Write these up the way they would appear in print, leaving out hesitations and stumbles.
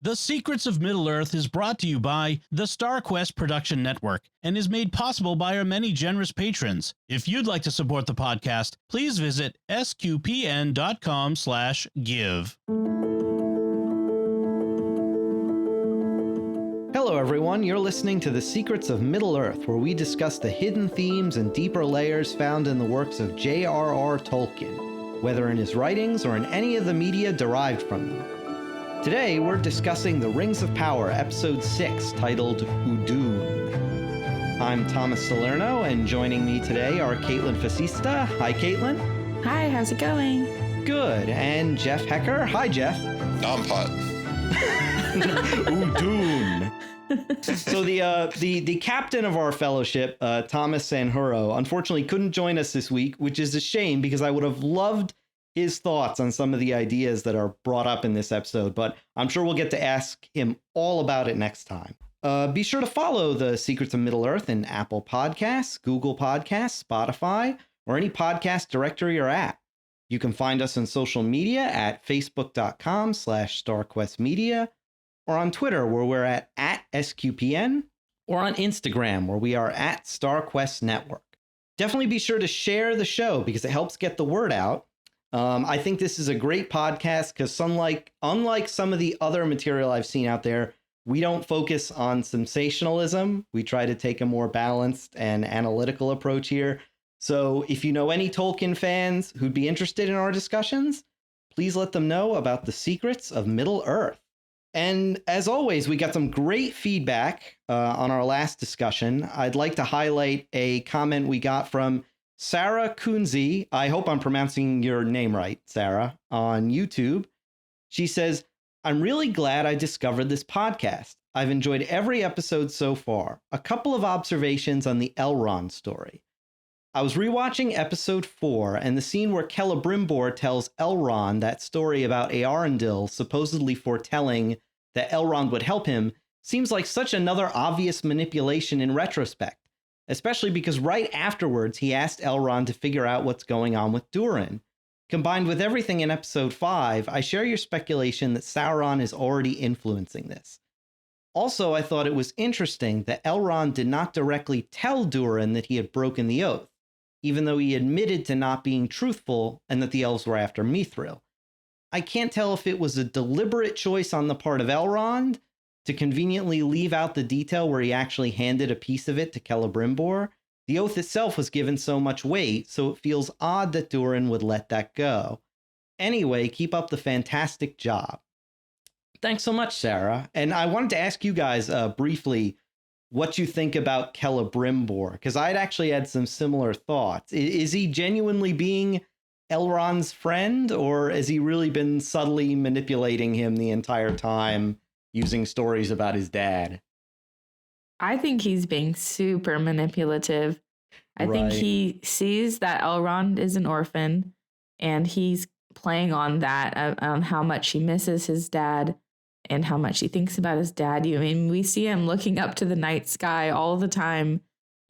The Secrets of Middle-earth is brought to you by the StarQuest Production Network and is made possible by our many generous patrons. If you'd like to support the podcast, please visit sqpn.com/give. Hello everyone, you're listening to The Secrets of Middle-earth, where we discuss the hidden themes and deeper layers found in the works of J.R.R. Tolkien, whether in his writings or in any of the media derived from them. Today, we're discussing The Rings of Power, Episode 6, titled Udun. I'm Thomas Salerno, and joining me today are Kaitlyn Facista. Hi, Kaitlyn. Hi, how's it going? Good. And Jeff Haecker. Hi, Jeff. Nompot. Udun. So the captain of our fellowship, Thomas Sanjuro, unfortunately couldn't join us this week, which is a shame because I would have loved his thoughts on some of the ideas that are brought up in this episode, but I'm sure we'll get to ask him all about it next time. Be sure to follow The Secrets of Middle-earth in Apple Podcasts, Google Podcasts, Spotify, or any podcast directory or app. You can find us on social media at facebook.com/StarQuestMedia, or on Twitter, where we're at SQPN, or on Instagram, where we are at StarQuest Network. Definitely be sure to share the show because it helps get the word out. I think this is a great podcast because unlike some of the other material I've seen out there, we don't focus on sensationalism. We try to take a more balanced and analytical approach here. So if you know any Tolkien fans who'd be interested in our discussions, please let them know about The Secrets of Middle-earth. And as always, we got some great feedback on our last discussion. I'd like to highlight a comment we got from Sarah Kunze. I hope I'm pronouncing your name right, Sarah, on YouTube. She says, "I'm really glad I discovered this podcast. I've enjoyed every episode so far. A couple of observations on the Elrond story. I was rewatching episode 4, and the scene where Celebrimbor tells Elrond that story about Earendil supposedly foretelling that Elrond would help him seems like such another obvious manipulation in retrospect, especially because right afterwards he asked Elrond to figure out what's going on with Durin. Combined with everything in episode 5, I share your speculation that Sauron is already influencing this. Also, I thought it was interesting that Elrond did not directly tell Durin that he had broken the oath, even though he admitted to not being truthful and that the elves were after Mithril. I can't tell if it was a deliberate choice on the part of Elrond to conveniently leave out the detail where he actually handed a piece of it to Celebrimbor. The oath itself was given so much weight, so it feels odd that Durin would let that go. Anyway, keep up the fantastic job." Thanks so much, Sarah. And I wanted to ask you guys briefly what you think about Celebrimbor, because I'd actually had some similar thoughts. Is he genuinely being Elrond's friend, or has he really been subtly manipulating him the entire time, using stories about his dad? I think he's being super manipulative. I think he sees that Elrond is an orphan, and he's playing on that, on how much he misses his dad and how much he thinks about his dad. I mean, we see him looking up to the night sky all the time,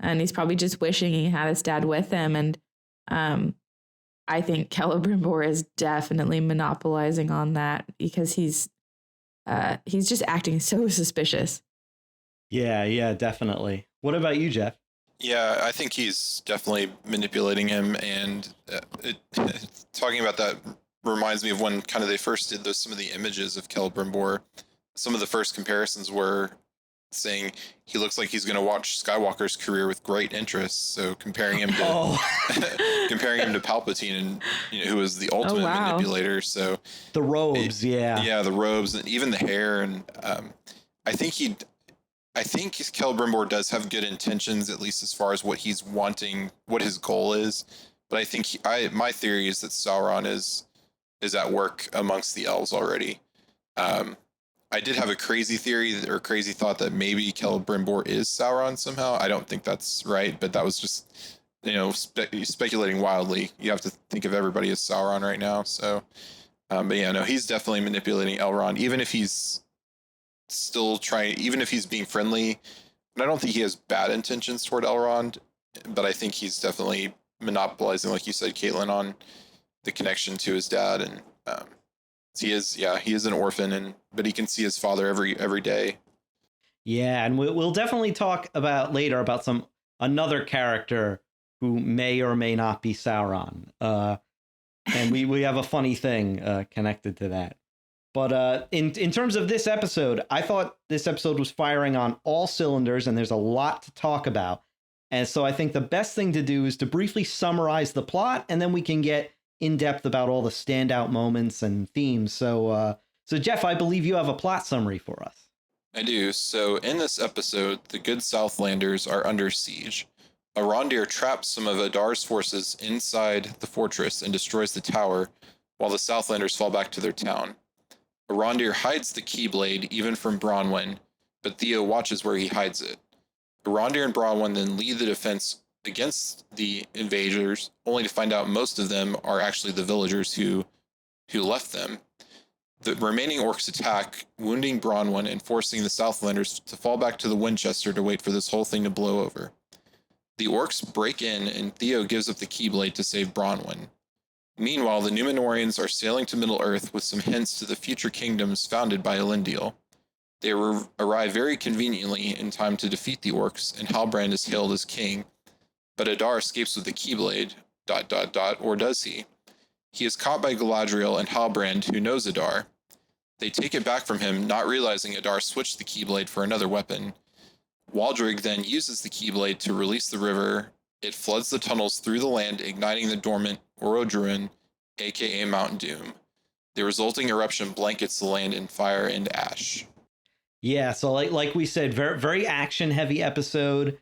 and he's probably just wishing he had his dad with him. And I think Celebrimbor is definitely monopolizing on that because he's just acting so suspicious. Yeah, definitely. What about you, Jeff? Yeah, I think he's definitely manipulating him, and talking about that reminds me of when kind of they first did some of the images of Celebrimbor. Some of the first comparisons were saying he looks like he's going to watch Skywalker's career with great interest. So comparing him to comparing him to Palpatine, and who was the ultimate manipulator. So the robes, yeah, the robes, and even the hair, and I think Celebrimbor does have good intentions, at least as far as what he's wanting, what his goal is. But I think my theory is that Sauron is at work amongst the elves already. I did have a crazy theory or crazy thought that maybe Celebrimbor is Sauron somehow. I don't think that's right, but that was just, speculating wildly. You have to think of everybody as Sauron right now. So, but yeah, no, he's definitely manipulating Elrond, even if he's being friendly. And I don't think he has bad intentions toward Elrond, but I think he's definitely monopolizing, like you said, Kaitlyn, on the connection to his dad. And He is an orphan, but he can see his father every day. Yeah, and we'll definitely talk about later about another character who may or may not be Sauron. And we have a funny thing connected to that. But in terms of this episode, I thought this episode was firing on all cylinders, and there's a lot to talk about. And so I think the best thing to do is to briefly summarize the plot, and then we can get in depth about all the standout moments and themes. So Jeff, I believe you have a plot summary for us. I do. So in this episode, the good Southlanders are under siege. Arondir traps some of Adar's forces inside the fortress and destroys the tower, while the Southlanders fall back to their town. Arondir hides the Keyblade even from Bronwyn, but Theo watches where he hides it. Arondir and Bronwyn then lead the defense against the invaders, only to find out most of them are actually the villagers who left them. The remaining orcs attack, wounding Bronwyn and forcing the Southlanders to fall back to the Winchester to wait for this whole thing to blow over. The orcs break in, and Theo gives up the Keyblade to save Bronwyn. Meanwhile, the Númenóreans are sailing to Middle-earth with some hints to the future kingdoms founded by Elendil. They arrive very conveniently in time to defeat the orcs, and Halbrand is hailed as king. But Adar escapes with the Keyblade, ... or does he? He is caught by Galadriel and Halbrand, who knows Adar. They take it back from him, not realizing Adar switched the Keyblade for another weapon. Waldrig then uses the Keyblade to release the river. It floods the tunnels through the land, igniting the dormant Orodruin, aka Mount Doom. The resulting eruption blankets the land in fire and ash. Yeah, so like we said, very, very action-heavy episode.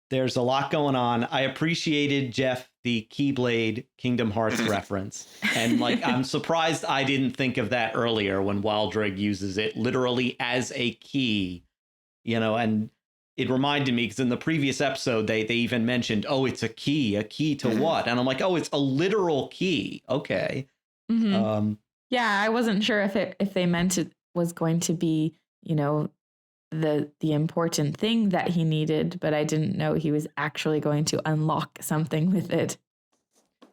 There's a lot going on. I appreciated, Jeff, the Keyblade Kingdom Hearts reference. And I'm surprised I didn't think of that earlier when Waldrig uses it literally as a key, and it reminded me because in the previous episode, they even mentioned, it's a key to what? And I'm like, it's a literal key. Okay. Mm-hmm. Yeah, I wasn't sure if they meant it was going to be, the important thing that he needed, but I didn't know he was actually going to unlock something with it.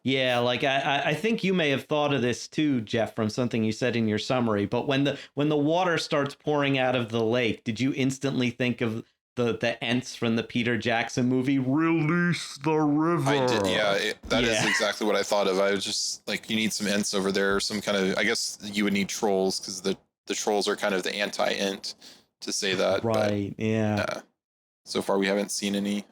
Yeah, I think you may have thought of this too, Jeff, from something you said in your summary. But when the water starts pouring out of the lake, did you instantly think of the Ents from the Peter Jackson movie, Release the River? I did, yeah. That is exactly what I thought of. I was just you need some Ents over there, some kind of, I guess you would need trolls, because the trolls are kind of the anti-Ent to say that. Right, but, yeah. So far we haven't seen any.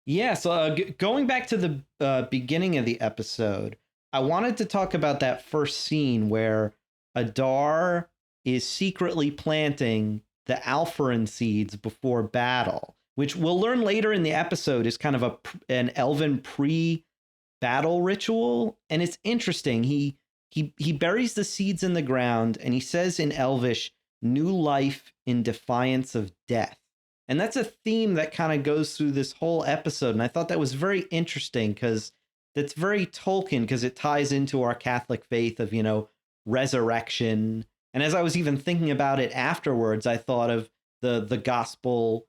Yeah, so going back to the beginning of the episode, I wanted to talk about that first scene where Adar is secretly planting the Alferin seeds before battle, which we'll learn later in the episode is kind of an elven pre-battle ritual. And it's interesting. He buries the seeds in the ground, and he says in Elvish, "New life in defiance of death." And that's a theme that kind of goes through this whole episode. And I thought that was very interesting because that's very Tolkien, because it ties into our Catholic faith of, resurrection. And as I was even thinking about it afterwards, I thought of the gospel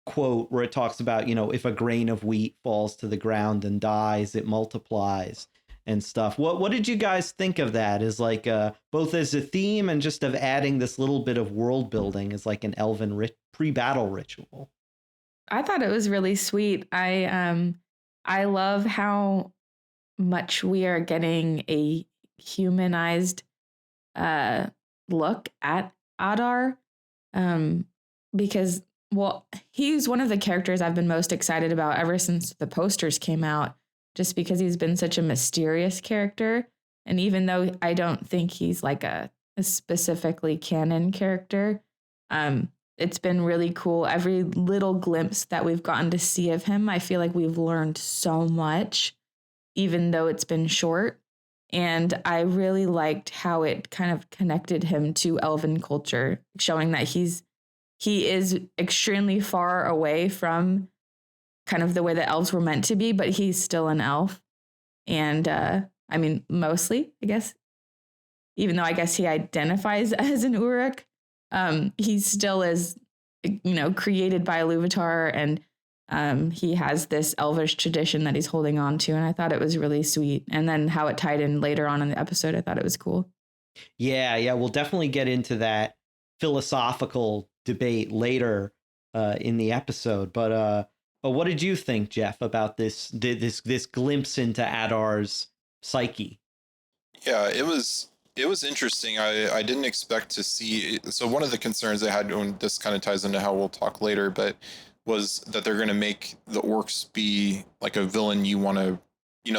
quote where it talks about, if a grain of wheat falls to the ground and dies, it multiplies and stuff. What did you guys think of that as both as a theme and just of adding this little bit of world building as an elven pre-battle ritual? I thought it was really sweet. I love how much we are getting a humanized look at Adar, because he's one of the characters I've been most excited about ever since the posters came out, just because he's been such a mysterious character. And even though I don't think he's a specifically canon character, it's been really cool. Every little glimpse that we've gotten to see of him, I feel like we've learned so much, even though it's been short. And I really liked how it kind of connected him to elven culture, showing that he is extremely far away from kind of the way that elves were meant to be, but he's still an elf. And mostly, I guess, even though I guess he identifies as an Uruk, he still is, created by Iluvatar, and he has this elvish tradition that he's holding on to. And I thought it was really sweet. And then how it tied in later on in the episode, I thought it was cool. Yeah, we'll definitely get into that philosophical debate later in the episode. But what did you think, Jeff, about this glimpse into Adar's psyche? Yeah, it was interesting. I didn't expect to see. So one of the concerns I had, and this kind of ties into how we'll talk later, but was that they're going to make the orcs be like a villain you want to,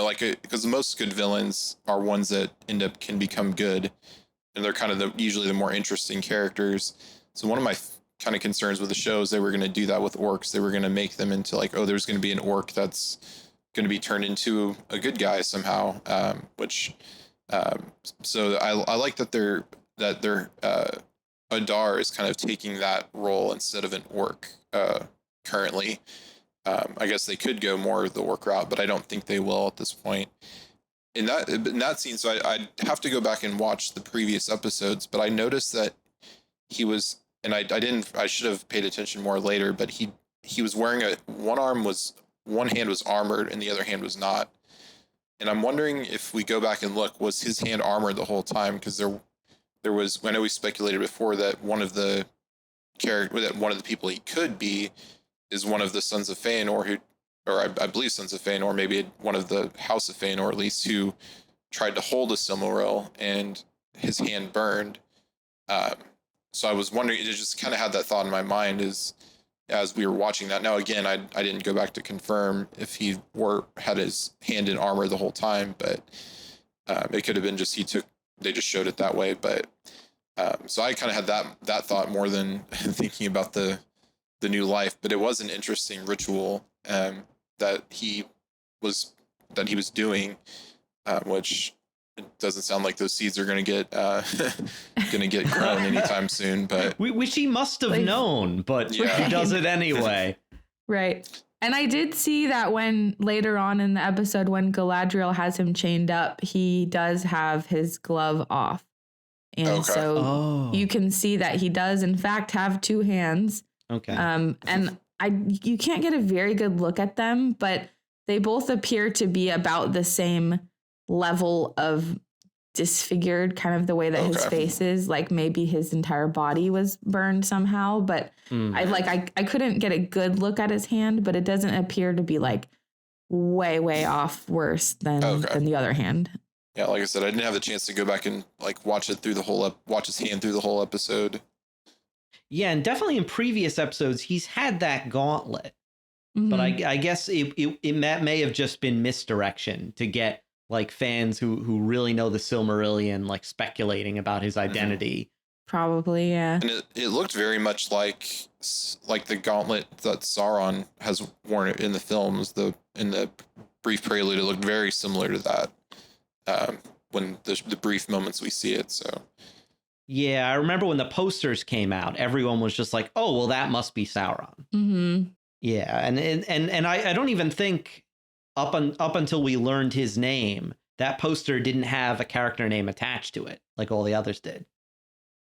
like, because most good villains are ones that can become good, and they're kind of usually the more interesting characters. So one of my kind of concerns with the show is they were going to do that with orcs. They were going to make them into like, oh, there's going to be an orc that's going to be turned into a good guy somehow, which. So I like that they're Adar is kind of taking that role instead of an orc currently. I guess they could go more the orc route, but I don't think they will at this point. In that scene, so I'd have to go back and watch the previous episodes, but I noticed that he was, and I should have paid attention more later, but he was wearing one hand was armored and the other hand was not. And I'm wondering if we go back and look, was his hand armored the whole time? Because there was, I know we speculated before that one of the people he could be is one of the sons of Feanor, I believe sons of Feanor, maybe one of the House of Feanor at least, who tried to hold a Silmaril and his hand burned. So I was wondering, it just kind of had that thought in my mind as we were watching that. Now, again, I didn't go back to confirm if he had his hand in armor the whole time, but it could have been they just showed it that way. But so I kind of had that thought more than thinking about the new life. But it was an interesting ritual that he was doing, which it doesn't sound like those seeds are going to get grown anytime soon. But which he must have known, but he does it anyway. Right. And I did see that when later on in the episode, when Galadriel has him chained up, he does have his glove off. And so you can see that he does, in fact, have two hands. Okay. And you can't get a very good look at them, but they both appear to be about the same level of disfigured, kind of the way that his face is, like maybe his entire body was burned somehow, but I couldn't get a good look at his hand, but it doesn't appear to be like way off worse than the other hand. Yeah, like I said, I didn't have the chance to go back and like watch his hand through the whole episode. Yeah, and definitely in previous episodes he's had that gauntlet. Mm-hmm. But I guess it may have just been misdirection to get like fans who really know the Silmarillion like speculating about his identity. Probably, yeah. And it looked very much like the gauntlet that Sauron has worn in the films. In the brief prelude, it looked very similar to that when the brief moments we see it. So yeah, I remember when the posters came out, everyone was just like, "Oh, well, that must be Sauron." Mm-hmm. Yeah, and I don't even think up until we learned his name, that poster didn't have a character name attached to it like all the others did.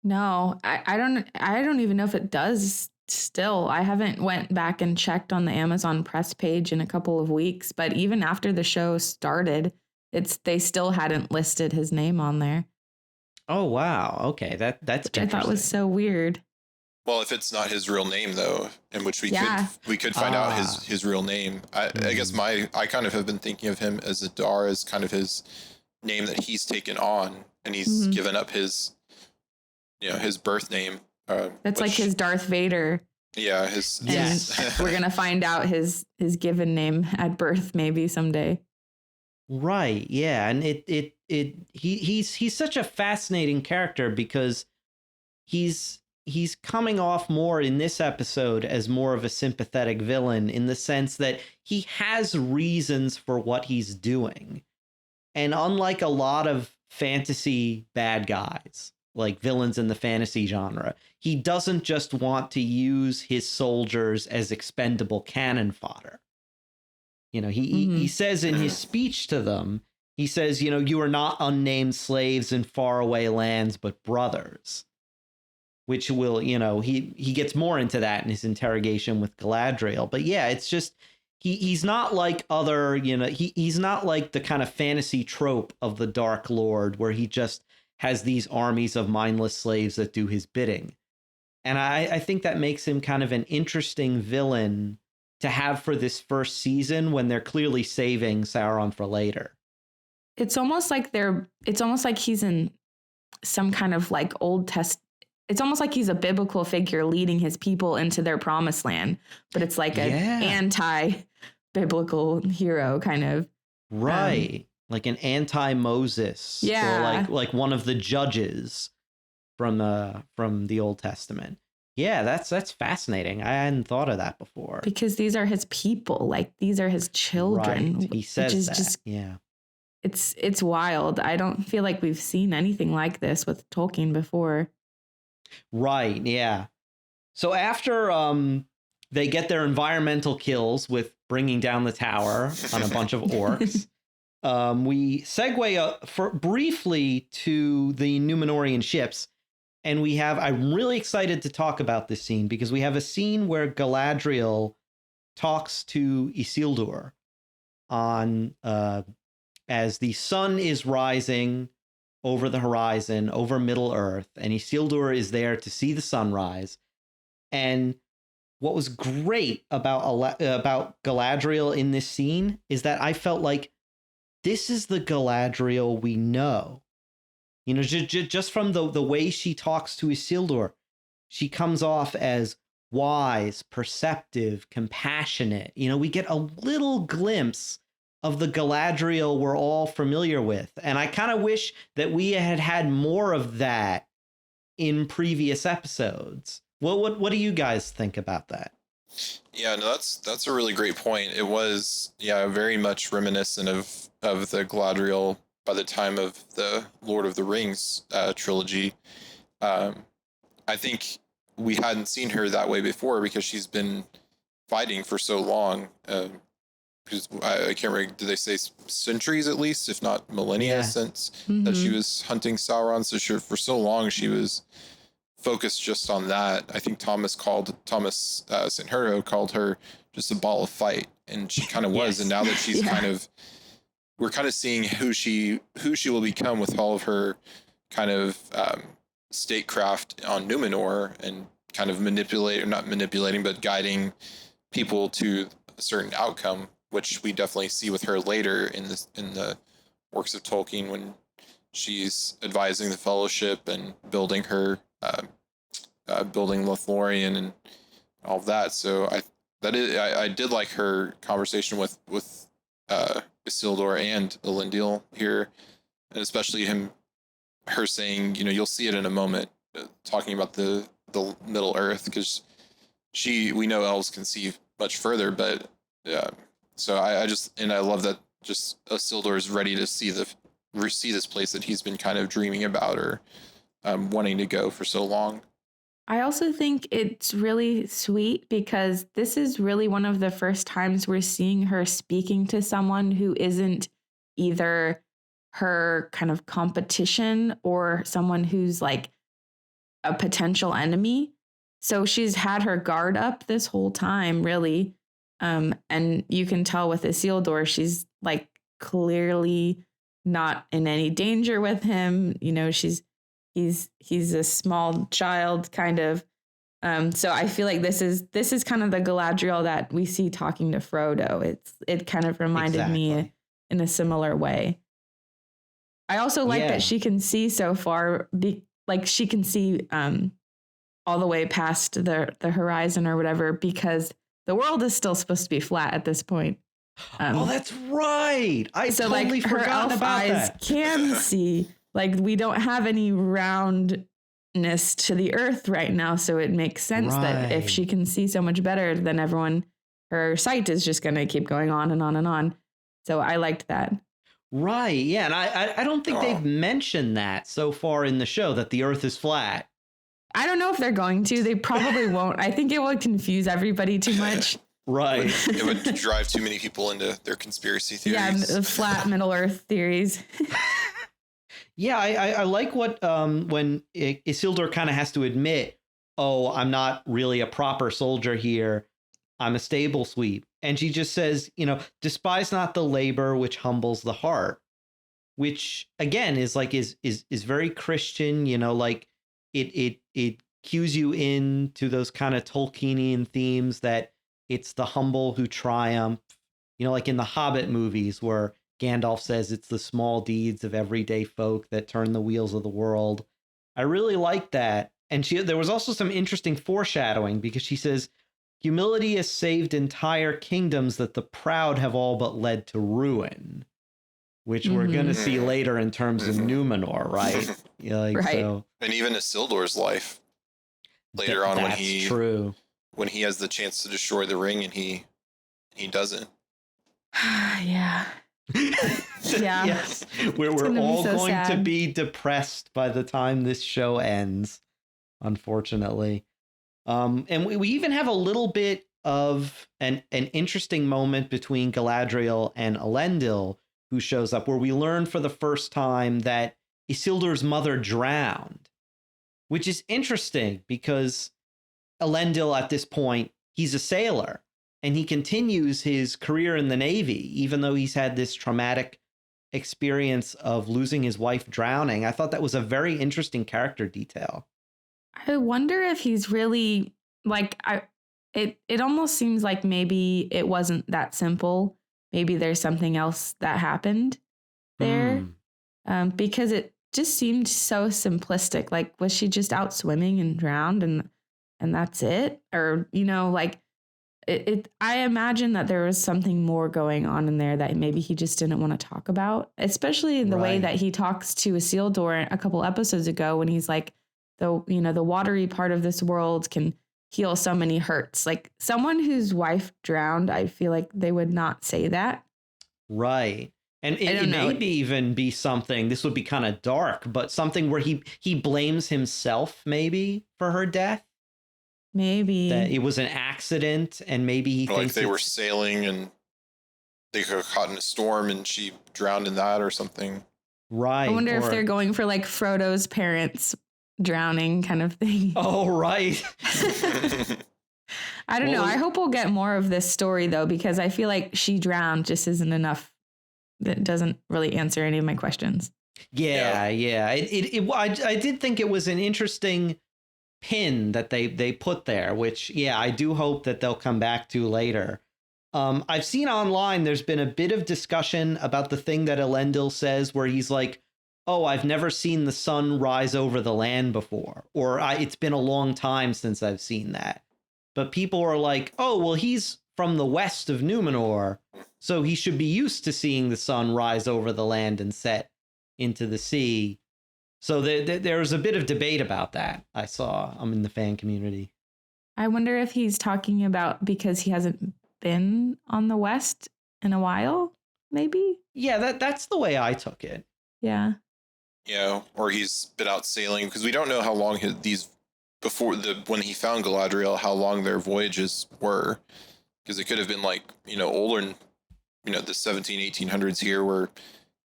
No, I don't even know if it does still. I haven't went back and checked on the Amazon press page in a couple of weeks, but even after the show started, they still hadn't listed his name on there. Oh wow, okay, that's which I thought was so weird. Well, if it's not his real name, though, in which we could find out his real name. I guess I kind of have been thinking of him as Adar as kind of his name that he's taken on, and he's given up his birth name. That's like his Darth Vader. Yeah, we're gonna find out his given name at birth maybe someday. Right. Yeah, and he's such a fascinating character because he's coming off more in this episode as more of a sympathetic villain in the sense that he has reasons for what he's doing. And unlike a lot of fantasy bad guys, like villains in the fantasy genre, he doesn't just want to use his soldiers as expendable cannon fodder. He says in his speech to them, he says, you are not unnamed slaves in faraway lands, but brothers. Which will, he gets more into that in his interrogation with Galadriel. But yeah, it's just, he's not like other, he's not like the kind of fantasy trope of the Dark Lord where he just has these armies of mindless slaves that do his bidding. And I think that makes him kind of an interesting villain to have for this first season when they're clearly saving Sauron for later. It's almost like he's in some kind of like it's almost like he's a biblical figure leading his people into their promised land, but it's like an anti-biblical hero kind of. Right. Like an anti-Moses. Yeah. Or like one of the judges from the Old Testament. Yeah, that's fascinating. I hadn't thought of that before. Because these are his people, like these are his children. Right. He says that. Just, yeah. It's wild. I don't feel like we've seen anything like this with Tolkien before. Right, yeah. So after they get their environmental kills with bringing down the tower on a bunch of orcs, we segue briefly to the Númenórean ships. And I'm really excited to talk about this scene because we have a scene where Galadriel talks to Isildur as the sun is rising over the horizon, over Middle Earth, and Isildur is there to see the sunrise. And what was great about Galadriel in this scene is that I felt like this is the Galadriel we know. You know, just from the way she talks to Isildur, she comes off as wise, perceptive, compassionate. You know, we get a little glimpse of the Galadriel we're all familiar with. And I kind of wish that we had more of that in previous episodes. What do you guys think about that? Yeah, no, that's a really great point. It was, very much reminiscent of the Galadriel by the time of the Lord of the Rings trilogy. I think we hadn't seen her that way before because she's been fighting for so long. Because I can't remember, did they say centuries at least, if not millennia, since that she was hunting Sauron? So for so long she was focused just on that. I think Thomas St. Hero called her just a ball of fight, and she kind of was. And now that she's we're kind of seeing who she will become with all of her kind of statecraft on Númenor and kind of not manipulating, but guiding people to a certain outcome, which we definitely see with her later in the works of Tolkien when she's advising the Fellowship and building her building Lothlorien and all of that. So I did like her conversation with Isildur and Elendil here, and especially her saying, you'll see it in a moment, talking about the Middle Earth, because we know elves can see much further, but so I love that just Isildur is ready to see this place that he's been kind of dreaming about or wanting to go for so long. I also think it's really sweet because this is really one of the first times we're seeing her speaking to someone who isn't either her kind of competition or someone who's like a potential enemy. So she's had her guard up this whole time, really. And you can tell with Isildur, she's like clearly not in any danger with him. He's a small child kind of. So I feel like this is kind of the Galadriel that we see talking to Frodo. It kind of reminded me in a similar way. I also like that she can see so far, like she can see all the way past the horizon or whatever, because the world is still supposed to be flat at this point. That's right. I totally forgot her elf about eyes that. Can see. Like, we don't have any roundness to the earth right now, so it makes sense that if she can see so much better than everyone, her sight is just going to keep going on and on and on. So I liked that. Right, yeah, and I don't think they've mentioned that so far in the show, that the earth is flat. I don't know if they're going to. They probably won't. I think it would confuse everybody too much. Right. It would drive too many people into their conspiracy theories. Yeah, flat Middle Earth theories. Yeah, I like what when Isildur kind of has to admit, I'm not really a proper soldier here. I'm a stable sweep. And she just says, despise not the labor which humbles the heart, which again is like is very Christian, you know, like it cues you into those kind of Tolkienian themes that it's the humble who triumph, you know, like in the Hobbit movies where Gandalf says it's the small deeds of everyday folk that turn the wheels of the world. I really like that. And there was also some interesting foreshadowing because she says, humility has saved entire kingdoms that the proud have all but led to ruin, which we're going to see later in terms of Numenor, right? Yeah, like, right. So, and even Isildur's life later on when he has the chance to destroy the ring and he doesn't. Yeah. Yeah. Yes. We're all going to be depressed by the time this show ends, unfortunately. And we even have a little bit of an interesting moment between Galadriel and Elendil, who shows up, where we learn for the first time that Isildur's mother drowned, which is interesting because Elendil at this point, he's a sailor and he continues his career in the Navy, even though he's had this traumatic experience of losing his wife drowning. I thought that was a very interesting character detail. I wonder if he's really like, it almost seems like maybe it wasn't that simple. Maybe there's something else that happened there. Because it just seemed so simplistic. Like, was she just out swimming and drowned and that's it? Or, you know, like I imagine that there was something more going on in there that maybe he just didn't want to talk about, especially in the way that he talks to Isildur a couple episodes ago when he's like, the watery part of this world can heal so many hurts. Like someone whose wife drowned, I feel like they would not say that. Right. And it may even be something, this would be kind of dark, but something where he blames himself maybe for her death. Maybe. That it was an accident and maybe he thinks they were sailing and they got caught in a storm and she drowned in that or something. Right. I wonder if they're going for like Frodo's parents drowning kind of thing. Oh, right. I don't know. I hope we'll get more of this story though, because I feel like she drowned just isn't enough. That doesn't really answer any of my questions. Yeah. I did think it was an interesting pin that they put there, which, I do hope that they'll come back to later. I've seen online, there's been a bit of discussion about the thing that Elendil says where he's like, oh, I've never seen the sun rise over the land before, or it's been a long time since I've seen that. But people are like, oh, well, he's from the west of Numenor, so he should be used to seeing the sun rise over the land and set into the sea. So there's a bit of debate about that. I saw in the fan community. I wonder if he's talking about because he hasn't been on the west in a while, maybe? Yeah, that's the way I took it. Yeah. Yeah, or he's been out sailing, because we don't know how long when he found Galadriel, how long their voyages were, because it could have been like, older, the 1800s here, where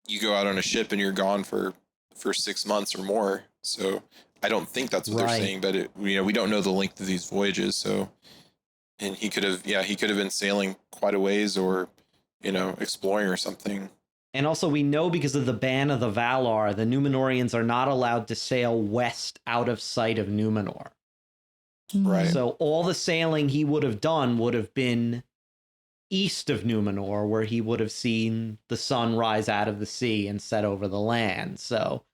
you go out on a ship and you're gone for 6 months or more. So I don't think that's what they're saying, but we don't know the length of these voyages. So, and he could have been sailing quite a ways, or exploring or something. And also we know because of the ban of the Valar, the Númenóreans are not allowed to sail west out of sight of Numenor. Right. So all the sailing he would have done would have been east of Numenor, where he would have seen the sun rise out of the sea and set over the land. So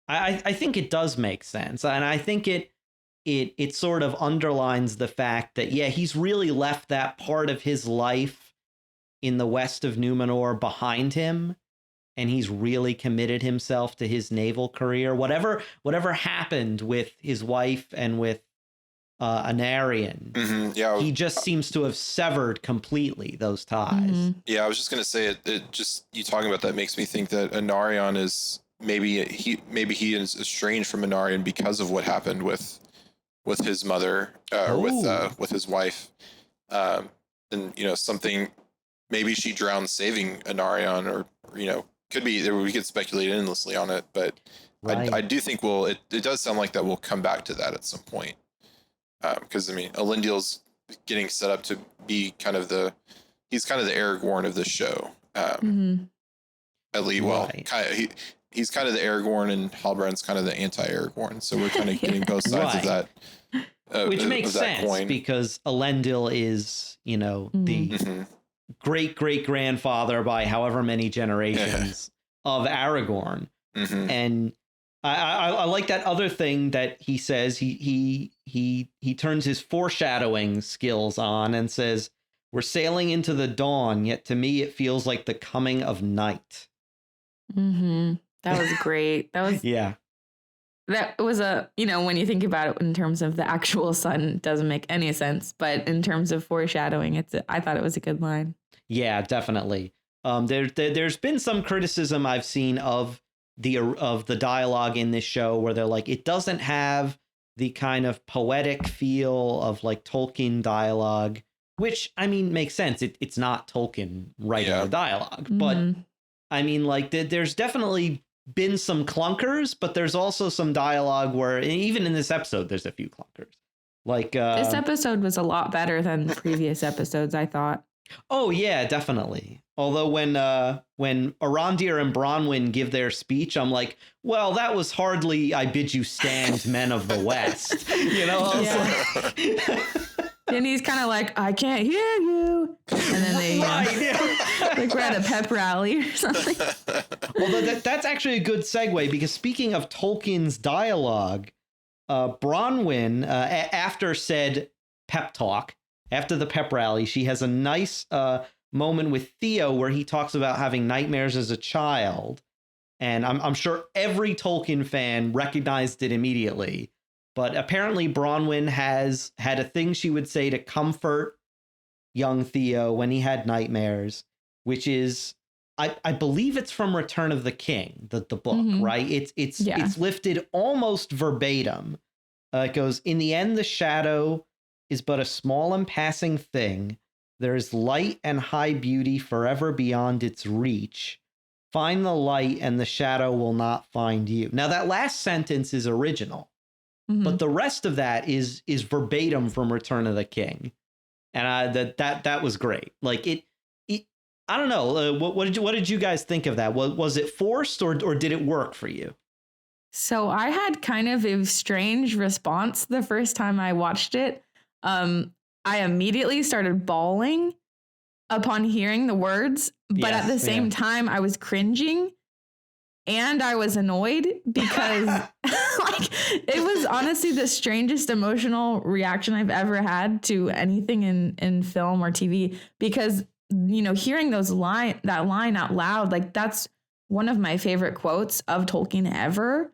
I think it does make sense. And I think it sort of underlines the fact that, he's really left that part of his life in the west of Numenor behind him. And he's really committed himself to his naval career. Whatever happened with his wife and with Anarion, he just seems to have severed completely those ties. Mm-hmm. Yeah, I was just gonna say it. Just you talking about that makes me think that Anarion is maybe he is estranged from Anarion because of what happened with his mother, with his wife, and something. Maybe she drowned saving Anarion, or could be. We could speculate endlessly on it, but I do think it does sound like that we'll come back to that at some point. Because Elendil's getting set up to be he's kind of the Aragorn of this show. At least, well, Right. he's kind of the Aragorn, and Halbrand's kind of the anti-Aragorn. So we're kind of getting both sides of Right. that. Which makes sense coin. because Elendil is, the Mm-hmm. great-great-grandfather by however many generations of Aragorn. Mm-hmm. And I like that other thing that he says. He turns his foreshadowing skills on and says, "We're sailing into the dawn, yet to me it feels like the coming of night." Mm-hmm. That was great. Yeah. That was when you think about it in terms of the actual sun, it doesn't make any sense. But in terms of foreshadowing, I thought it was a good line. Yeah, definitely. There's been some criticism I've seen of the dialogue in this show where they're like, it doesn't have the kind of poetic feel of like Tolkien dialogue, which I mean makes sense. It's not Tolkien writing the dialogue, but I mean like there's definitely been some clunkers, but there's also some dialogue where even in this episode there's a few clunkers. Like this episode was a lot better than previous episodes, I thought. Oh yeah, definitely. Although when Arondir and Bronwyn give their speech, I'm like, well, that was hardly "I bid you stand, men of the West." And he's kind of like, "I can't hear you," and then they like we're at a pep rally or something. Well, that's actually a good segue because speaking of Tolkien's dialogue, Bronwyn after said pep talk. After the pep rally, she has a nice moment with Theo where he talks about having nightmares as a child. And I'm sure every Tolkien fan recognized it immediately. But apparently Bronwyn has had a thing she would say to comfort young Theo when he had nightmares, which is, I believe it's from Return of the King, the book, right? It's lifted almost verbatim. It goes, "In the end, the shadow is but a small and passing thing. There is light and high beauty forever beyond its reach. Find the light and the shadow will not find you." Now that last sentence is original, but the rest of that is verbatim from Return of the King. And that was great. Like it I don't know. What did you guys think of that? Was it forced or did it work for you? So I had kind of a strange response the first time I watched it. I immediately started bawling upon hearing the words, but at the same time I was cringing and I was annoyed because like it was honestly the strangest emotional reaction I've ever had to anything in film or TV, because hearing that line out loud, like that's one of my favorite quotes of Tolkien ever.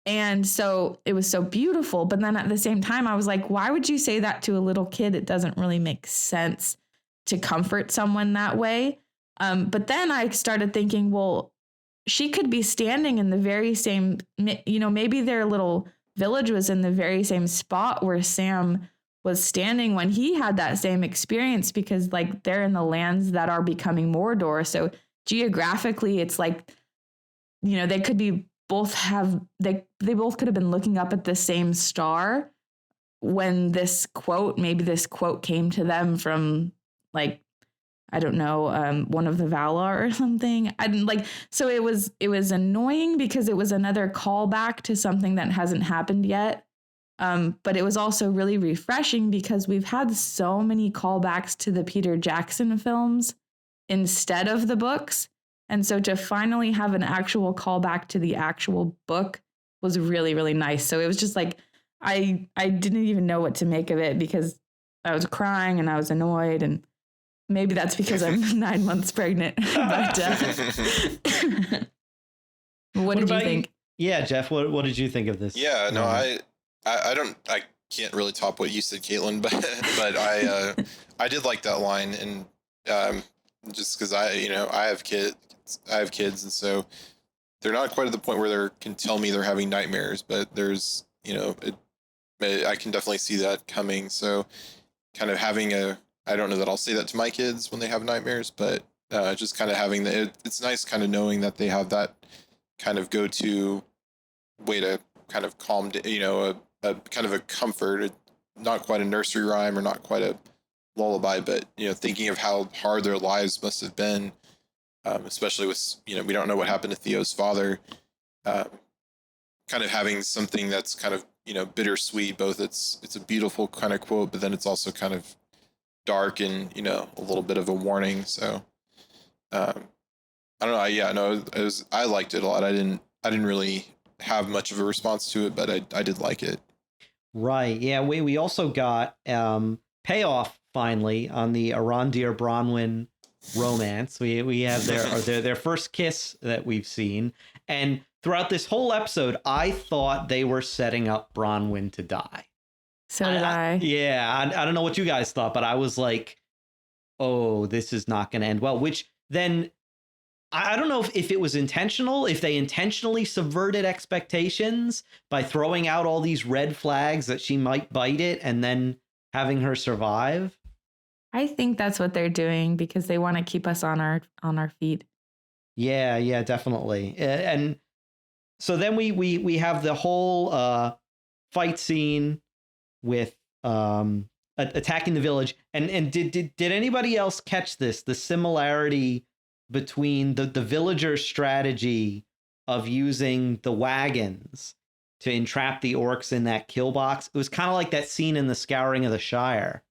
And so it was so beautiful. But then at the same time, I was like, why would you say that to a little kid? It doesn't really make sense to comfort someone that way. But then I started thinking, well, she could be standing in the very same, maybe their little village was in the very same spot where Sam was standing when he had that same experience, because like they're in the lands that are becoming Mordor. So geographically, it's like, they could be they both could have been looking up at the same star when maybe this quote came to them from like, I don't know, one of the Valar or something. I didn't like, so it was annoying because it was another callback to something that hasn't happened yet. But it was also really refreshing because we've had so many callbacks to the Peter Jackson films instead of the books. And so to finally have an actual callback to the actual book was really, really nice. So it was just like, I didn't even know what to make of it because I was crying and I was annoyed, and maybe that's because I'm 9 months pregnant. But what did you think? Yeah, Jeff, what did you think of this? Yeah, no, I can't really top what you said, Kaitlyn, but I did like that line, and just because I have kids, and so they're not quite at the point where they can tell me they're having nightmares, but there's I can definitely see that coming. So kind of having I don't know that I'll say that to my kids when they have nightmares, but just kind of having it's nice kind of knowing that they have that kind of go-to way to kind of calm, a kind of a comfort, not quite a nursery rhyme or not quite a lullaby, but thinking of how hard their lives must have been especially with, we don't know what happened to Theo's father. Kind of having something that's kind of, bittersweet. Both it's a beautiful kind of quote, but then it's also kind of dark and, a little bit of a warning. So I don't know. I liked it a lot. I didn't really have much of a response to it, but I did like it. Right. Yeah. We also got payoff finally on the Arondir Bronwyn romance. We have their first kiss that we've seen, and throughout this whole episode, I thought they were setting up Bronwyn to die. So did I. Yeah. I don't know what you guys thought, but I was like, oh, this is not going to end well. Which then I don't know if it was intentional, if they intentionally subverted expectations by throwing out all these red flags that she might bite it and then having her survive. I think that's what they're doing because they want to keep us on our feet. Yeah, definitely. And so then we have the whole fight scene with attacking the village. And did anybody else catch this? The similarity between the villager strategy of using the wagons to entrap the orcs in that kill box. It was kind of like that scene in the Scouring of the Shire.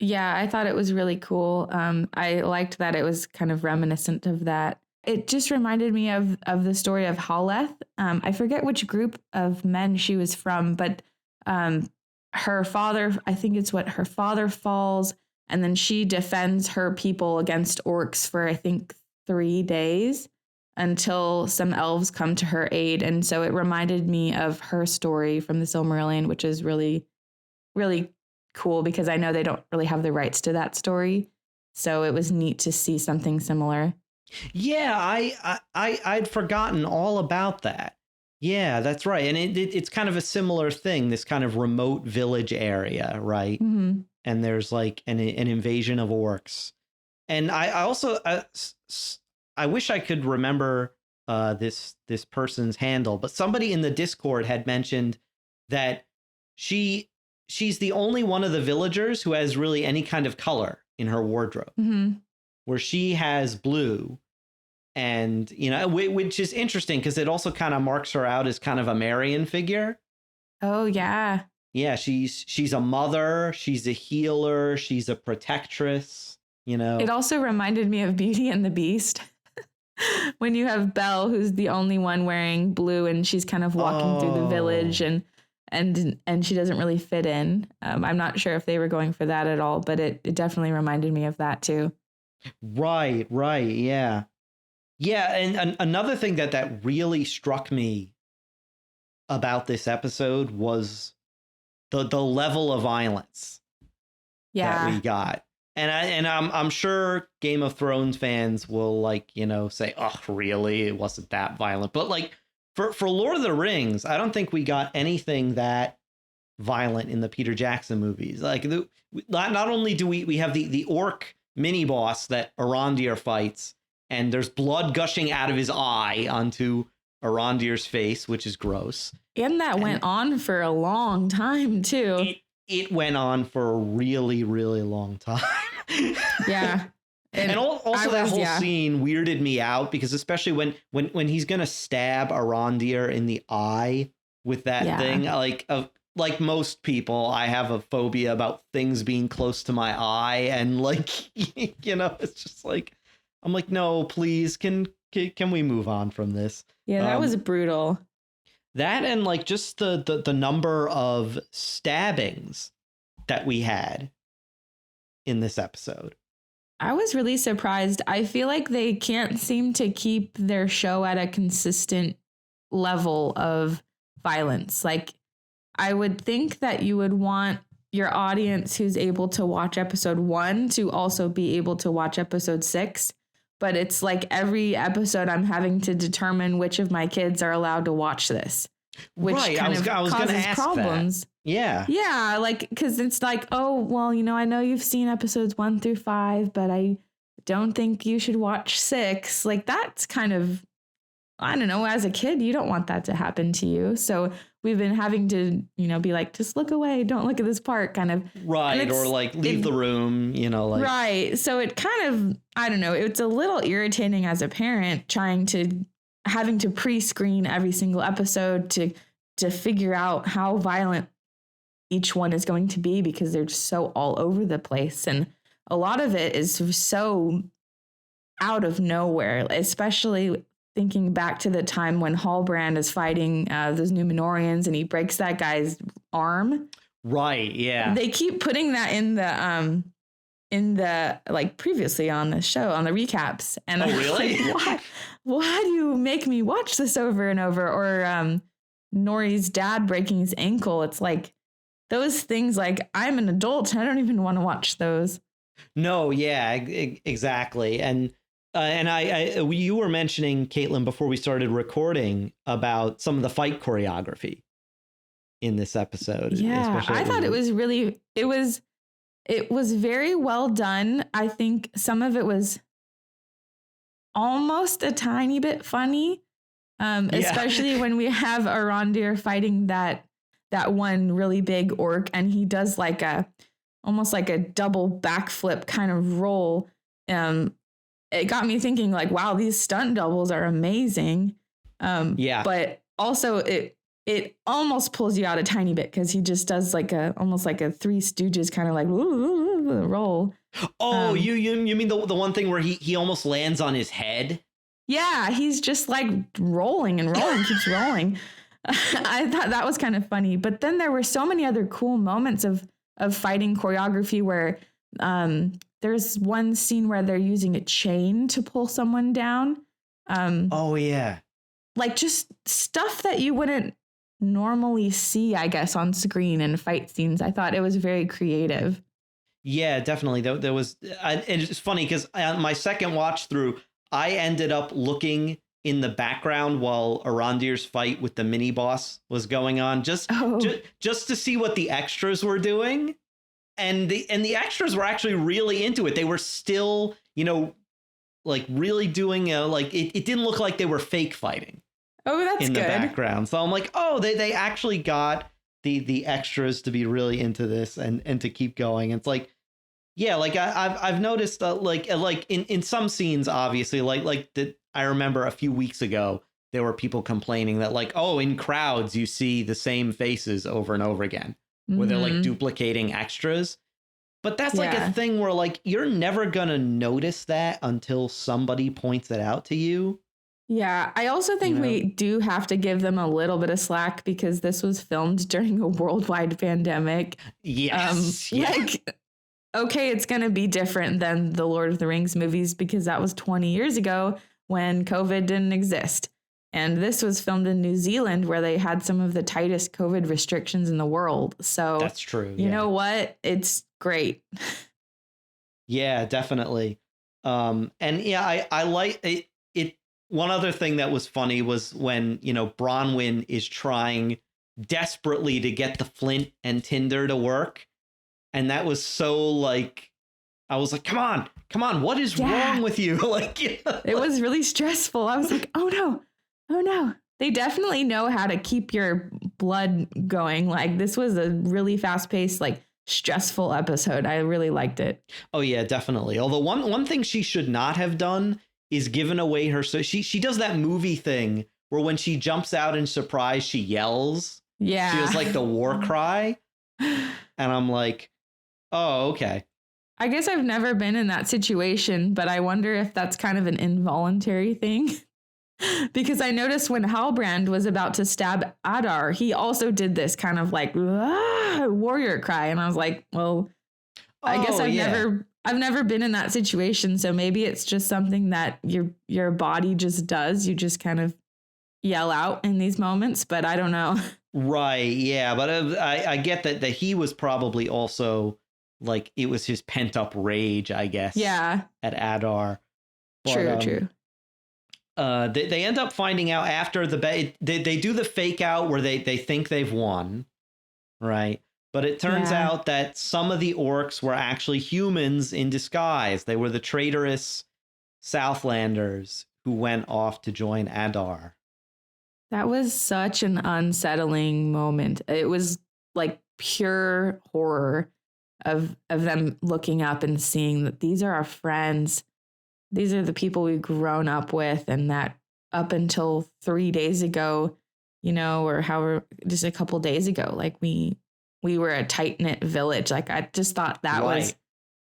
Yeah, I thought it was really cool. I liked that it was kind of reminiscent of that. It just reminded me of the story of Haleth. I forget which group of men she was from, but her father, I think it's what her father falls, and then she defends her people against orcs for, I think, 3 days until some elves come to her aid. And so it reminded me of her story from the Silmarillion, which is really, really cool because I know they don't really have the rights to that story. So it was neat to see something similar. Yeah, I'd forgotten all about that. Yeah, that's right. And it's kind of a similar thing, this kind of remote village area, right? Mm-hmm. And there's like an invasion of orcs. And I also I wish I could remember this person's handle, but somebody in the Discord had mentioned that she's the only one of the villagers who has really any kind of color in her wardrobe, where she has blue, and which is interesting because it also kind of marks her out as kind of a Marian figure. Oh yeah, yeah. She's a mother, she's a healer, she's a protectress. It also reminded me of Beauty and the Beast. When you have Belle, who's the only one wearing blue, and she's kind of walking through the village, and she doesn't really fit in. I'm not sure if they were going for that at all, but it definitely reminded me of that too. Right, yeah. Yeah, and another thing that really struck me about this episode was the level of violence that we got. And I'm sure Game of Thrones fans will say, oh, really? It wasn't that violent. But like for Lord of the Rings, I don't think we got anything that violent in the Peter Jackson movies. Like not only do we have the orc mini boss that Arondir fights, and there's blood gushing out of his eye onto Arondir's face, which is gross. And that went on for a long time too. It went on for a really, really long time. Yeah. And also that whole scene weirded me out because especially when he's going to stab Arondir in the eye with that thing, like most people, I have a phobia about things being close to my eye. And it's just like, I'm like, no, please, can we move on from this? Yeah, that was brutal. That and like just the number of stabbings that we had in this episode. I was really surprised. I feel like they can't seem to keep their show at a consistent level of violence. Like, I would think that you would want your audience who's able to watch episode 1 to also be able to watch episode 6. But it's like every episode I'm having to determine which of my kids are allowed to watch this, which kind of causes problems. That. Yeah. Yeah. Like, because it's like, oh, well, I know you've seen episodes 1 through 5, but I don't think you should watch 6. Like, that's kind of I don't know, as a kid, you don't want that to happen to you. So we've been having to, be like, just look away. Don't look at this part kind of. Right. Or like leave the room, like. Right. So it kind of, I don't know, it's a little irritating as a parent having to pre-screen every single episode to figure out how violent each one is going to be, because they're just so all over the place. And a lot of it is so out of nowhere, especially thinking back to the time when Halbrand is fighting those Numenorians and he breaks that guy's arm. Right. Yeah. They keep putting that in the like previously on the show, on the recaps. And I'm really? Like, why do you make me watch this over and over? Or Nori's dad breaking his ankle. It's like those things, like, I'm an adult. I don't even want to watch those. No. Yeah, exactly. And you were mentioning, Kaitlyn, before we started recording, about some of the fight choreography in this episode. Yeah, I thought it was very well done. I think some of it was almost a tiny bit funny, especially when we have Arondir fighting that one really big orc, and he does like almost like a double backflip kind of roll. It got me thinking, like, wow, these stunt doubles are amazing. But also it almost pulls you out a tiny bit, because he just does like almost like a Three Stooges kind of like roll. Oh, you mean the one thing where he almost lands on his head? Yeah, he's just like rolling and rolling, keeps rolling. I thought that was kind of funny. But then there were so many other cool moments of fighting choreography where there's one scene where they're using a chain to pull someone down. Oh, yeah. Like just stuff that you wouldn't normally see, I guess, on screen in fight scenes. I thought it was very creative. Yeah, definitely. There was, and it's funny because my second watch through, I ended up looking in the background while Arondir's fight with the mini boss was going on, just to see what the extras were doing. And the extras were actually really into it. They were still, like really doing it didn't look like they were fake fighting. Oh, that's in good. The background. So I'm like, oh, they actually got the extras to be really into this and to keep going. It's like, yeah, like I've noticed like in some scenes, obviously, I remember a few weeks ago, there were people complaining that like, oh, in crowds, you see the same faces over and over again, where they're like duplicating extras. But that's like a thing where like, you're never going to notice that until somebody points it out to you. Yeah, I also think we do have to give them a little bit of slack, because this was filmed during a worldwide pandemic. Yes. Like, okay, it's going to be different than the Lord of the Rings movies, because that was 20 years ago when COVID didn't exist. And this was filmed in New Zealand, where they had some of the tightest COVID restrictions in the world. So that's true. You know what? It's great. Yeah, definitely. And yeah, I like it. One other thing that was funny was when, Bronwyn is trying desperately to get the flint and tinder to work. And that was so like, I was like, come on, what is wrong with you? Like, it was really stressful. I was like, oh no. They definitely know how to keep your blood going. Like, this was a really fast paced, like stressful episode. I really liked it. Oh yeah, definitely. Although one thing she should not have done is given away her. So she does that movie thing where when she jumps out in surprise, she yells. Yeah. She was like the war cry. And I'm like, oh, okay. I guess I've never been in that situation, but I wonder if that's kind of an involuntary thing. Because I noticed when Halbrand was about to stab Adar, he also did this kind of like warrior cry. And I was like, well, I guess I've never been in that situation. So maybe it's just something that your body just does. You just kind of yell out in these moments, but I don't know. Right. Yeah. But I get that he was probably also like, it was his pent up rage, I guess. Yeah. At Adar. But, true. They end up finding out after they do the fake out where they think they've won. Right. But it turns out that some of the orcs were actually humans in disguise. They were the traitorous Southlanders who went off to join Adar. That was such an unsettling moment. It was like pure horror of them looking up and seeing that these are our friends. These are the people we've grown up with, and that up until 3 days ago, or however, just a couple days ago, like we were a tight-knit village. Like I just thought that was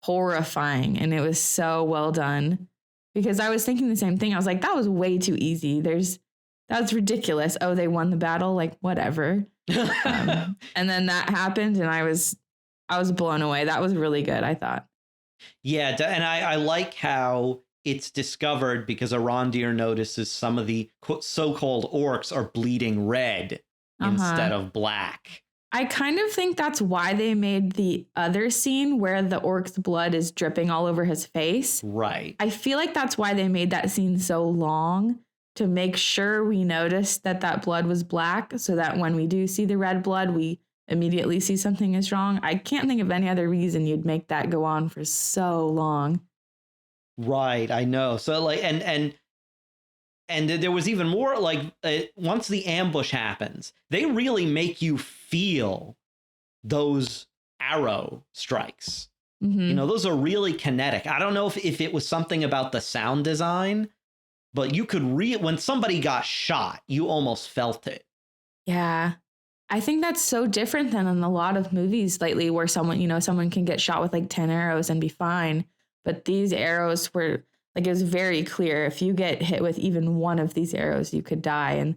horrifying, and it was so well done, because I was thinking the same thing. I was like, that was way too easy. That's ridiculous. Oh, they won the battle, like whatever. And then that happened, and I was blown away. That was really good, I thought. Yeah, and I like how it's discovered, because Arondir notices some of the so-called orcs are bleeding red instead of black. I kind of think that's why they made the other scene where the orc's blood is dripping all over his face. Right. I feel like that's why they made that scene so long, to make sure we notice that blood was black, so that when we do see the red blood, we immediately see something is wrong. I can't think of any other reason you'd make that go on for so long. Right, I know. So like, and there was even more, like, once the ambush happens, they really make you feel those arrow strikes. Mm-hmm. Those are really kinetic. I don't know if it was something about the sound design, but you could when somebody got shot, you almost felt it. Yeah. I think that's so different than in a lot of movies lately, where someone can get shot with like 10 arrows and be fine. But these arrows were like, it was very clear. If you get hit with even one of these arrows, you could die. And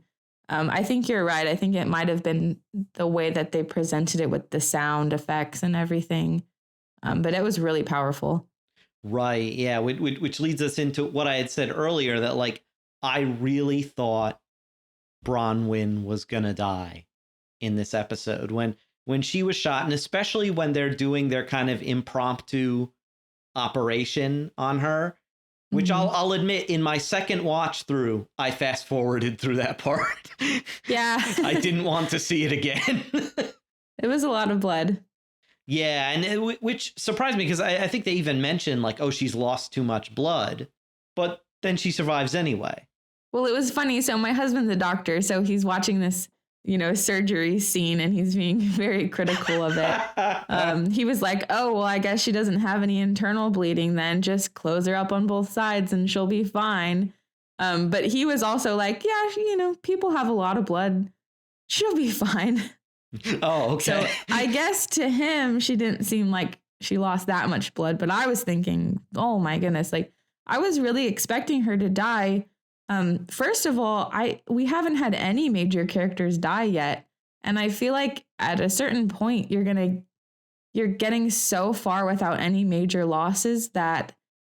I think you're right. I think it might have been the way that they presented it with the sound effects and everything. But it was really powerful. Right. Yeah. Which leads us into what I had said earlier, that like, I really thought Bronwyn was going to die in this episode when she was shot, and especially when they're doing their kind of impromptu operation on her, which I'll admit, in my second watch through, I fast forwarded through that part. Yeah. I didn't want to see it again. It was a lot of blood. Yeah, and which surprised me, because I think they even mentioned like, oh, she's lost too much blood, but then she survives anyway. Well, it was funny. So my husband's a doctor, so he's watching this, surgery scene, and he's being very critical of it. He was like, oh, well, I guess she doesn't have any internal bleeding then. Just close her up on both sides and she'll be fine. But he was also like, yeah, people have a lot of blood. She'll be fine. Oh, okay. So I guess to him, she didn't seem like she lost that much blood. But I was thinking, oh, my goodness, like I was really expecting her to die. First of all, we haven't had any major characters die yet. And I feel like at a certain point, you're getting so far without any major losses that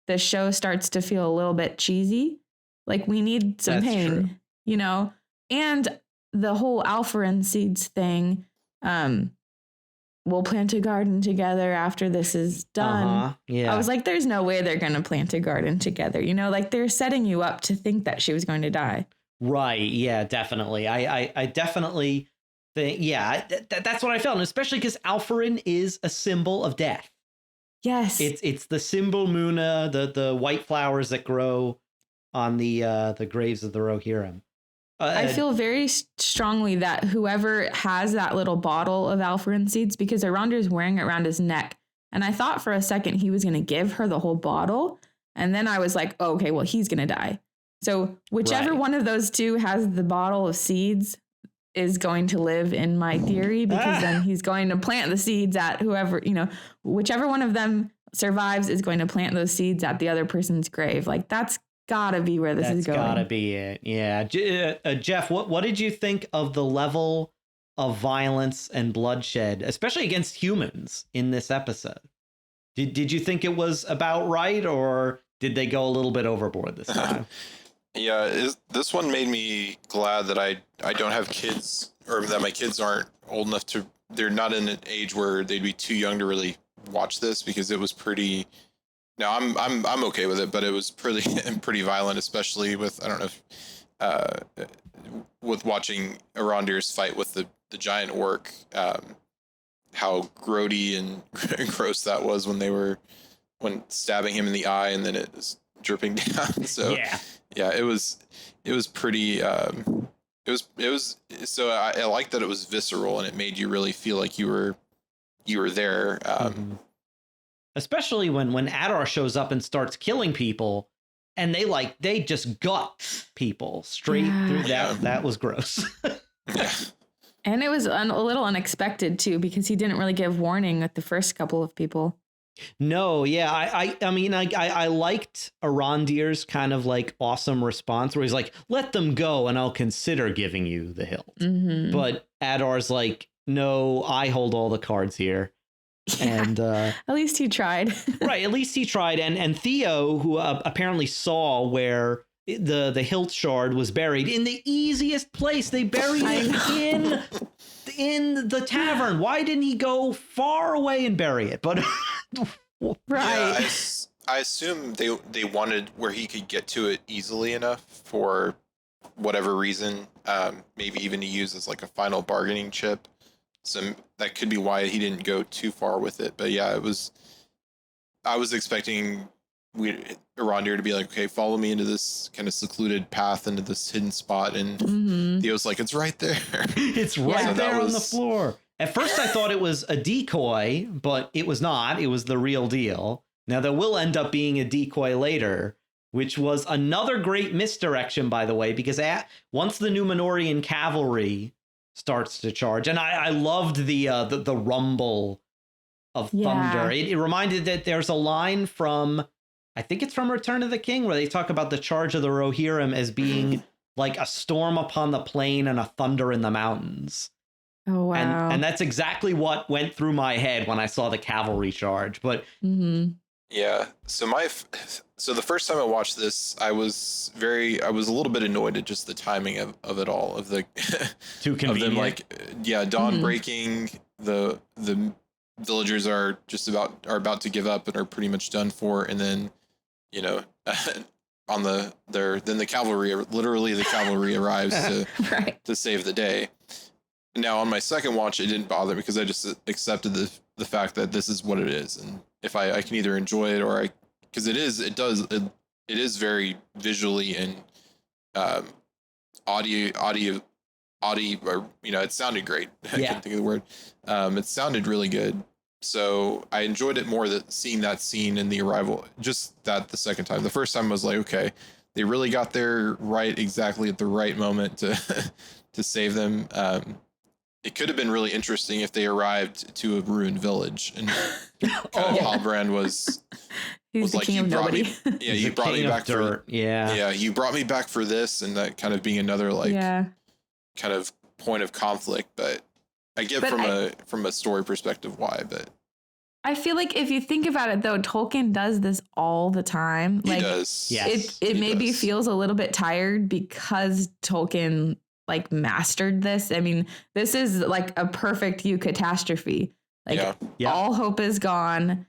the show starts to feel a little bit cheesy. Like we need some That's pain, true. And the whole Alferin seeds thing. We'll plant a garden together after this is done. Yeah. I was like, there's no way they're going to plant a garden together. Like they're setting you up to think that she was going to die. Right. Yeah, definitely. I definitely think, that's what I felt. And especially because Alferin is a symbol of death. Yes. It's the symbol Muna, the white flowers that grow on the graves of the Rohirrim. I feel very strongly that whoever has that little bottle of Alferin seeds, because Arondir's wearing it around his neck, and I thought for a second he was going to give her the whole bottle, and then I was like, oh, okay, well, he's going to die. So whichever one of those two has the bottle of seeds is going to live in my theory, because then he's going to plant the seeds at whoever, whichever one of them survives is going to plant those seeds at the other person's grave. Like that's gotta be where this is going. That's gotta be it. Yeah. Jeff, what did you think of the level of violence and bloodshed, especially against humans, in this episode? Did you think it was about right, or did they go a little bit overboard this time? Yeah, this one made me glad that I don't have kids, or that my kids aren't old enough they're not in an age where they'd be too young to really watch this, because it was pretty. No, I'm okay with it, but it was pretty violent, especially with, I don't know if, with watching Arondir's fight with the giant orc, how grody and gross that was when stabbing him in the eye and then it was dripping down. So Yeah, it was pretty. It was. So I like that it was visceral and it made you really feel like you were there. Especially when Adar shows up and starts killing people, and they just gut people straight through. That was gross. Yeah. And it was a little unexpected too, because he didn't really give warning with the first couple of people. No, yeah, I mean, I liked Arondir's kind of like awesome response where he's like, "Let them go, and I'll consider giving you the hilt." Mm-hmm. But Adar's like, "No, I hold all the cards here." Yeah, And at least he tried. right, at least he tried. And Theo, who apparently saw where the hilt shard was buried in the easiest place, they buried it in the tavern. Why didn't he go far away and bury it? But Right. Yeah, I assume they wanted where he could get to it easily enough for whatever reason, maybe even to use as like a final bargaining chip. So that could be why he didn't go too far with it. But yeah, I was expecting Arondir to be like, okay, follow me into this kind of secluded path into this hidden spot, and Theo's like, it's right there. It's right there on the floor. At first I thought it was a decoy, but it was not. It was the real deal. Now there will end up being a decoy later, which was another great misdirection, by the way, because once the Numenorian cavalry starts to charge, and I loved the rumble of thunder. It reminded that there's a line from, I think it's from Return of the King, where they talk about the charge of the Rohirrim as being like a storm upon the plain and a thunder in the mountains. Oh, wow. And that's exactly what went through my head when I saw the cavalry charge. But yeah, so the first time I watched this, I was a little bit annoyed at just the timing of it all, of the too convenient. of them, like, dawn breaking, the villagers are about to give up and are pretty much done for, and then then the cavalry arrives to save the day. Now on my second watch, it didn't bother me because I just accepted the fact that this is what it is, and if I can either enjoy it because it is very visually and audio, or it sounded great. I can't think of the word. It sounded really good. So I enjoyed it more seeing that scene in the arrival, just that the second time. The first time I was like, okay, they really got there right exactly at the right moment to save them. It could have been really interesting if they arrived to a ruined village and Halbrand was like, king of nobody. You brought me back for you brought me back for this, and that kind of being another kind of point of conflict. But I get from a story perspective why, but I feel like if you think about it, though, Tolkien does this all the time. He does. Yes, it maybe feels a little bit tired because Tolkien mastered this. I mean, this is like a perfect eucatastrophe. All hope is gone,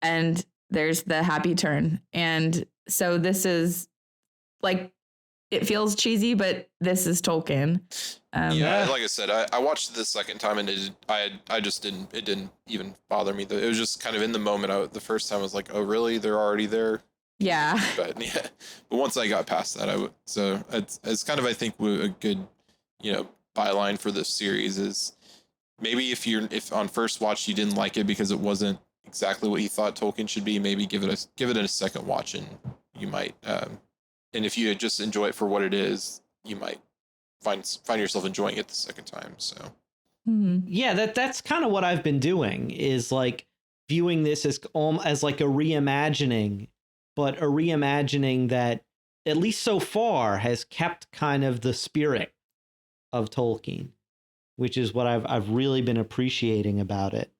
and there's the happy turn. And so this is it feels cheesy, but this is Tolkien. Like I said, I watched it the second time, and it didn't even bother me. It was just kind of in the moment. The first time I was like, oh really? They're already there? Yeah. But once I got past that, so it's kind of, I think, a good, byline for this series is maybe if on first watch you didn't like it because it wasn't exactly what you thought Tolkien should be, maybe give it a second watch, and you might, and if you just enjoy it for what it is, you might find yourself enjoying it the second time. So that's kind of what I've been doing, is like viewing this as like a reimagining, but a reimagining that at least so far has kept kind of the spirit of Tolkien, which is what I've really been appreciating about it.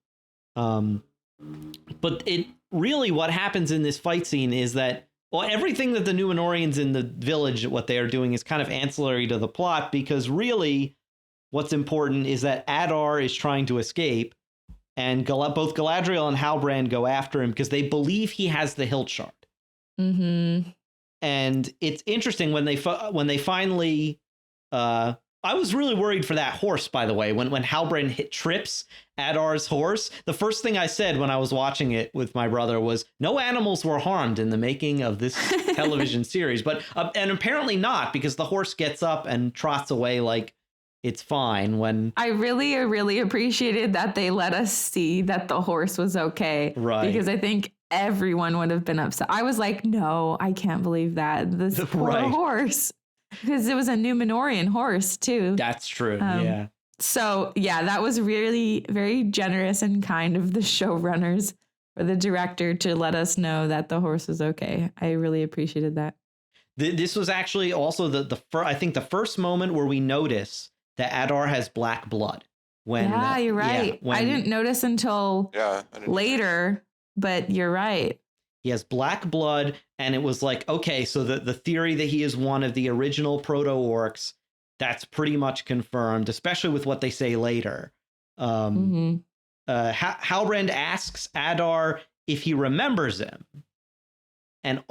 But it really, what happens in this fight scene is that, everything that the Numenorians in the village, what they are doing is kind of ancillary to the plot, because really what's important is that Adar is trying to escape, and both Galadriel and Halbrand go after him because they believe he has the hilt shard. And it's interesting when they finally I was really worried for that horse, by the way, when Halbrand trips Adar's horse. The first thing I said when I was watching it with my brother was, no animals were harmed in the making of this television series. But and apparently not, because the horse gets up and trots away like it's fine. When I really appreciated that they let us see that the horse was okay. Right. Because I think everyone would have been upset. I was like, no, I can't believe that. This poor horse. Because it was a Numenorian horse, too. That's true. Yeah. So, yeah, that was really very generous and kind of the showrunners or the director to let us know that the horse was okay. I really appreciated that. This was actually also I think the first moment where we notice that Adar has black blood. Yeah, you're right. I didn't notice until later, but you're right. He has black blood, and it was like, okay, so the theory that he is one of the original proto-orcs, that's pretty much confirmed, especially with what they say later. Halbrand asks Adar if he remembers him. And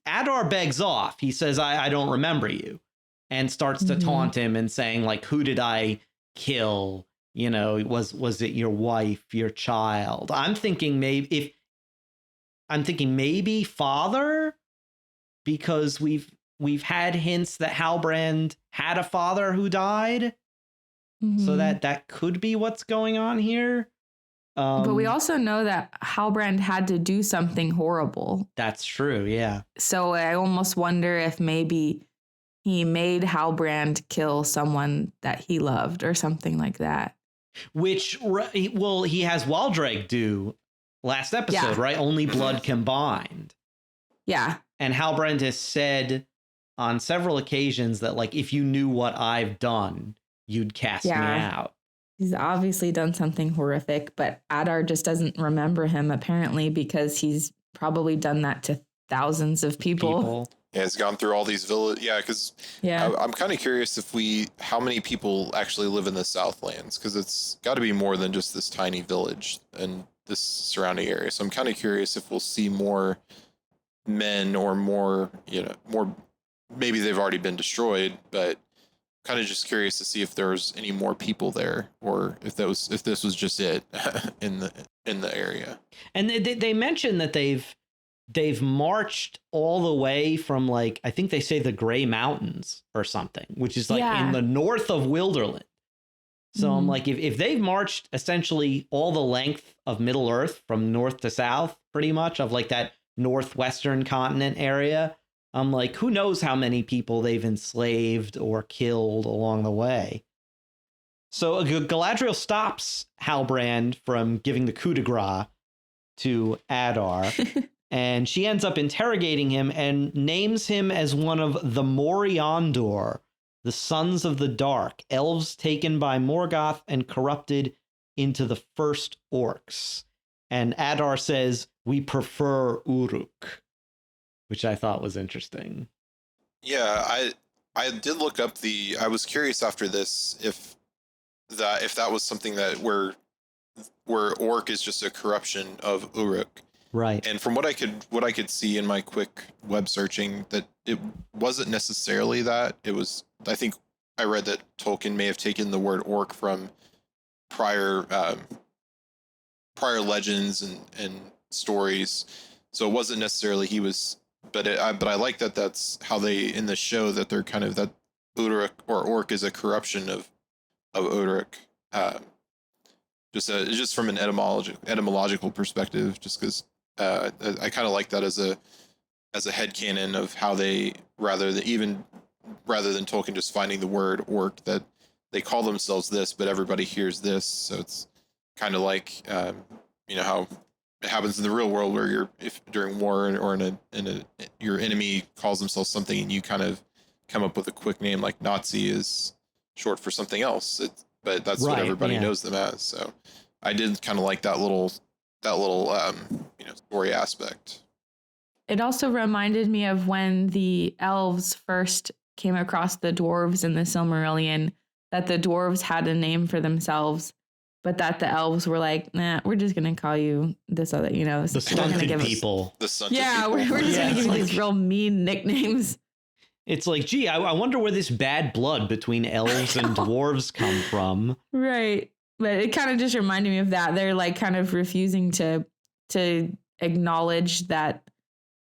Adar begs off. He says, I don't remember you, and starts to taunt him and saying, like, who did I kill? You know, was it your wife, your child? I'm thinking maybe father, because we've had hints that Halbrand had a father who died. So that could be what's going on here. But we also know that Halbrand had to do something horrible. That's true, yeah. So I almost wonder if maybe he made Halbrand kill someone that he loved or something like that. Which, well, he has Waldrag do last episode, right? Only blood combined. Yeah. And Halbrand has said on several occasions that, like, if you knew what I've done, you'd cast me out. He's obviously done something horrific, but Adar just doesn't remember him, apparently, because he's probably done that to thousands of people. Yeah, he's gone through all these villages. Yeah, because I'm kind of curious how many people actually live in the Southlands, because it's got to be more than just this tiny village and this surrounding area. So I'm kind of curious if we'll see more men or more, maybe they've already been destroyed, but kind of just curious to see if there's any more people there, or if this was just it in the area. And they mentioned that they've marched all the way from, like, I think they say the Grey Mountains or something, which is like in the north of Wilderland. So I'm like, if they've marched essentially all the length of Middle Earth from north to south, pretty much, of like that northwestern continent area, I'm like, who knows how many people they've enslaved or killed along the way. So Galadriel stops Halbrand from giving the coup de grace to Adar, and she ends up interrogating him and names him as one of the Moriandor, the Sons of the Dark, elves taken by Morgoth and corrupted into the first orcs. And Adar says, we prefer Uruk, which I thought was interesting. Yeah, I did look up I was curious after this if that was something that where orc is just a corruption of Uruk. Right. And from what I could see in my quick web searching, that it wasn't necessarily that. It was, I think I read that Tolkien may have taken the word orc from prior legends and stories. So it wasn't necessarily he was, but I like that that's how they, in the show, that they're kind of, that Uruk or orc is a corruption of Uruk. Just from an etymological perspective, just because I kind of like that as a headcanon of how they, rather than Tolkien just finding the word orc, that they call themselves this, but everybody hears this. So it's kind of like how it happens in the real world, where if during war or your enemy calls themselves something and you kind of come up with a quick name, like Nazi is short for something else. But that's what everybody knows them as. So I did kind of like that little story aspect. It also reminded me of when the elves first came across the dwarves in the Silmarillion, that the dwarves had a name for themselves, but that the elves were like, nah, we're just going to call you this other, the stunted people. We're just going to give you these real mean nicknames. It's like, gee, I wonder where this bad blood between elves and dwarves come from. Right. But it kind of just reminded me of that. They're like kind of refusing to acknowledge that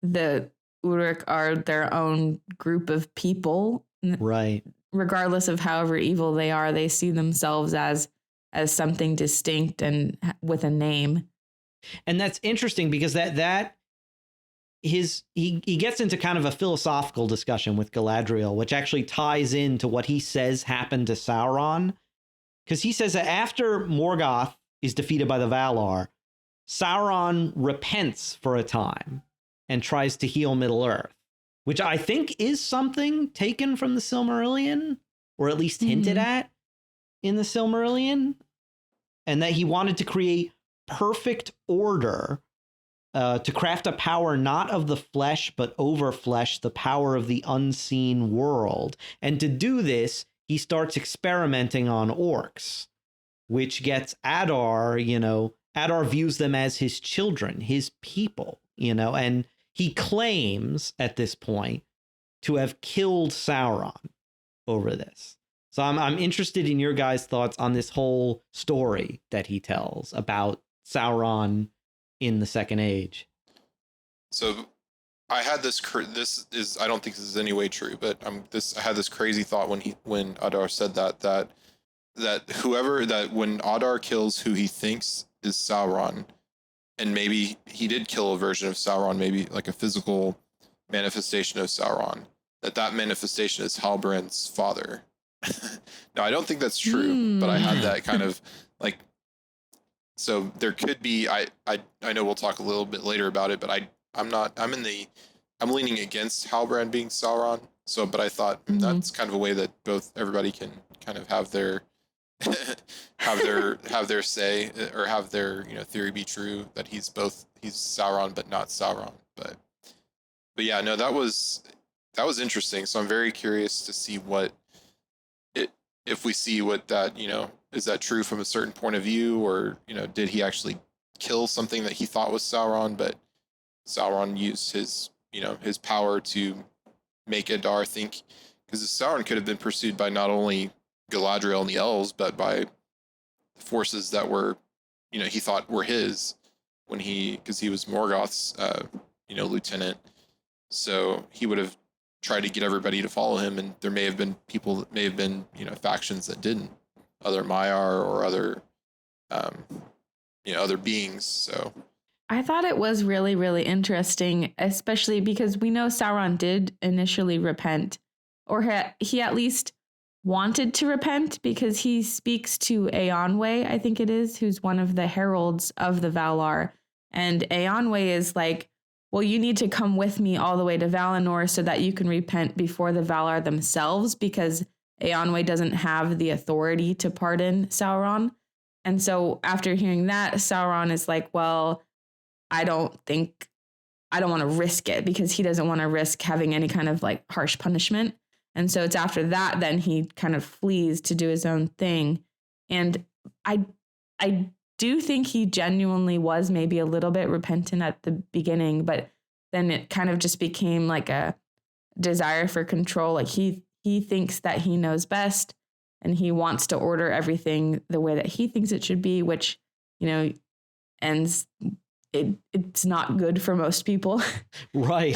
the Uruk are their own group of people. Right. Regardless of however evil they are, they see themselves as something distinct and with a name. And that's interesting because he gets into kind of a philosophical discussion with Galadriel, which actually ties into what he says happened to Sauron. Because he says that after Morgoth is defeated by the Valar, Sauron repents for a time and tries to heal Middle-earth, which I think is something taken from the Silmarillion, or at least hinted at in the Silmarillion, and that he wanted to create perfect order, to craft a power not of the flesh, but over flesh, the power of the unseen world. And to do this, he starts experimenting on orcs, which gets Adar, Adar views them as his children, his people, and he claims at this point to have killed Sauron over this. So I'm interested in your guys' thoughts on this whole story that he tells about Sauron in the Second Age. So I had this. I don't think this is any way true, but I had this crazy thought when Adar said that when Adar kills who he thinks is Sauron, and maybe he did kill a version of Sauron, maybe like a physical manifestation of Sauron, that manifestation is Halbrand's father. No, I don't think that's true, but I had that kind of like. So there could be. I know we'll talk a little bit later about it, but I'm leaning against Halbrand being Sauron. So, but I thought that's kind of a way that everybody can kind of have their have their say, or have their theory be true, that he's Sauron but not Sauron. But yeah, no, that was interesting. So I'm very curious to see if we see what that is that true from a certain point of view, or did he actually kill something that he thought was Sauron, but Sauron used his his power to make Adar think, because Sauron could have been pursued by not only Galadriel and the elves, but by forces that were he thought were his, because he was Morgoth's lieutenant. So he would have tried to get everybody to follow him, and there may have been people that may have been factions that didn't, other Maiar or other other beings. So I thought it was really, really interesting, especially because we know Sauron did initially repent, or he at least wanted to repent, because he speaks to Eonwe, I think it is, who's one of the heralds of the Valar. And Eonwe is like, well, you need to come with me all the way to Valinor so that you can repent before the Valar themselves, because Eonwe doesn't have the authority to pardon Sauron. And so after hearing that, Sauron is like, well, I don't want to risk it, because he doesn't want to risk having any kind of like harsh punishment. And so it's after that, then he kind of flees to do his own thing. And I do think he genuinely was maybe a little bit repentant at the beginning, but then it kind of just became like a desire for control. Like he thinks that he knows best, and he wants to order everything the way that he thinks it should be, which, ends it's not good for most people. Right.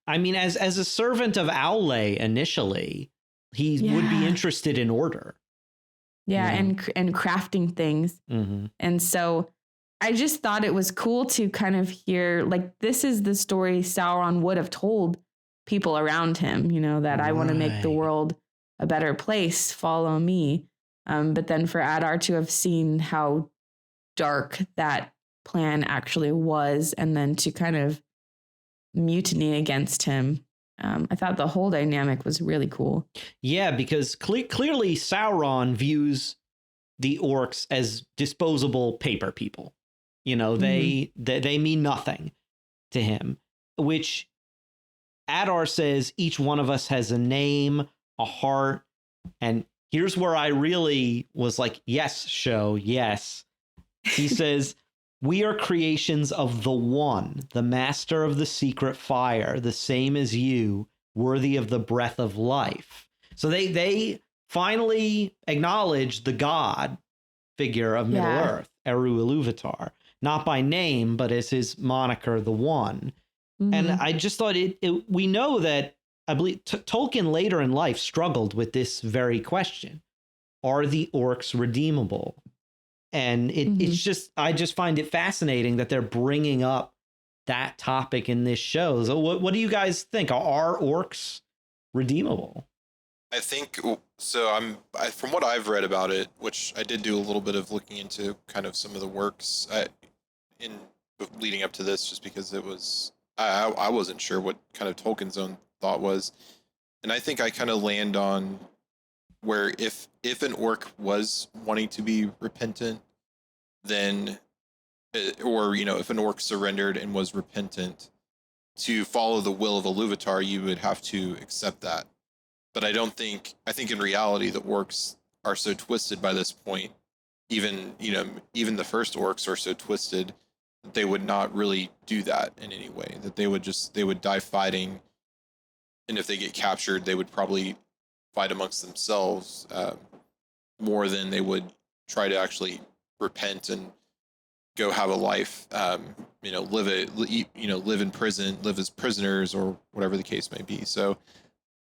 I mean, as a servant of Aule initially, he would be interested in order. Yeah, and crafting things. Mm-hmm. And so I just thought it was cool to kind of hear, like, this is the story Sauron would have told people around him, that I want to make the world a better place, follow me. But then for Adar to have seen how dark that plan actually was, and then to kind of mutiny against him, I thought the whole dynamic was really cool. Yeah, because clearly Sauron views the orcs as disposable paper people. They mean nothing to him, which Adar says each one of us has a name, a heart. And here's where I really was like, yes, show, yes. He says, we are creations of the One, the master of the secret fire, the same as you, worthy of the breath of life. So they finally acknowledge the god figure of Middle Earth, Eru Iluvatar, not by name, but as his moniker, the One. Mm-hmm. And I just thought we know that, I believe Tolkien later in life struggled with this very question. Are the orcs redeemable? And it's just, I just find it fascinating that they're bringing up that topic in this show. So what do you guys think? Are orcs redeemable? I think so. From what I've read about it, which I did do a little bit of looking into kind of some of the works in leading up to this, just because it was, I wasn't sure what kind of Tolkien's own thought was. And I think I kind of land on where if an orc was wanting to be repentant, then, or, if an orc surrendered and was repentant to follow the will of Iluvatar, you would have to accept that. But I think in reality, the orcs are so twisted by this point, even the first orcs are so twisted that they would not really do that in any way, that they would die fighting. And if they get captured, they would probably fight amongst themselves more than they would try to actually repent and go have a life, live in prison, live as prisoners, or whatever the case may be. So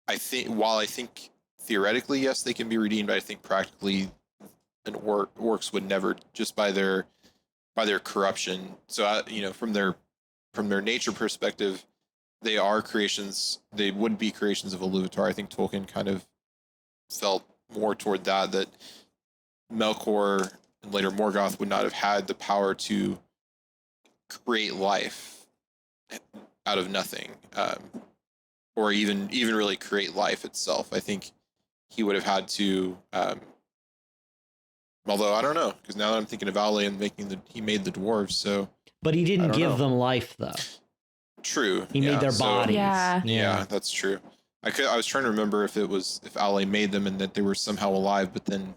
I think theoretically, yes, they can be redeemed, but I think practically orcs would never, just by their corruption. So from their nature perspective, they are creations. They would be creations of Iluvatar. I think Tolkien kind of felt more toward that Melkor and later Morgoth would not have had the power to create life out of nothing, or even really create life itself. I think he would have had to. Although I don't know, because now that I'm thinking of Ale and he made the dwarves, so. But he didn't give them life, though. True. He made their bodies. Yeah, that's true. I was trying to remember if Ale made them and that they were somehow alive, but then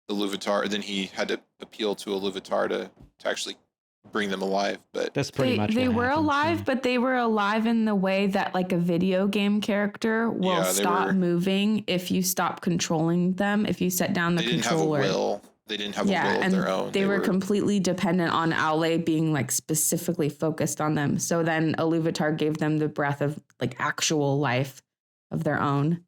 then he had to appeal to Iluvatar to actually bring them alive. But that's pretty much they what were happens, alive, but they were alive in the way that like a video game character will stop moving if you stop controlling them. If you set down the controller. They didn't have a will of their own. They were completely dependent on Ale being like specifically focused on them. So then Iluvatar gave them the breath of like actual life of their own.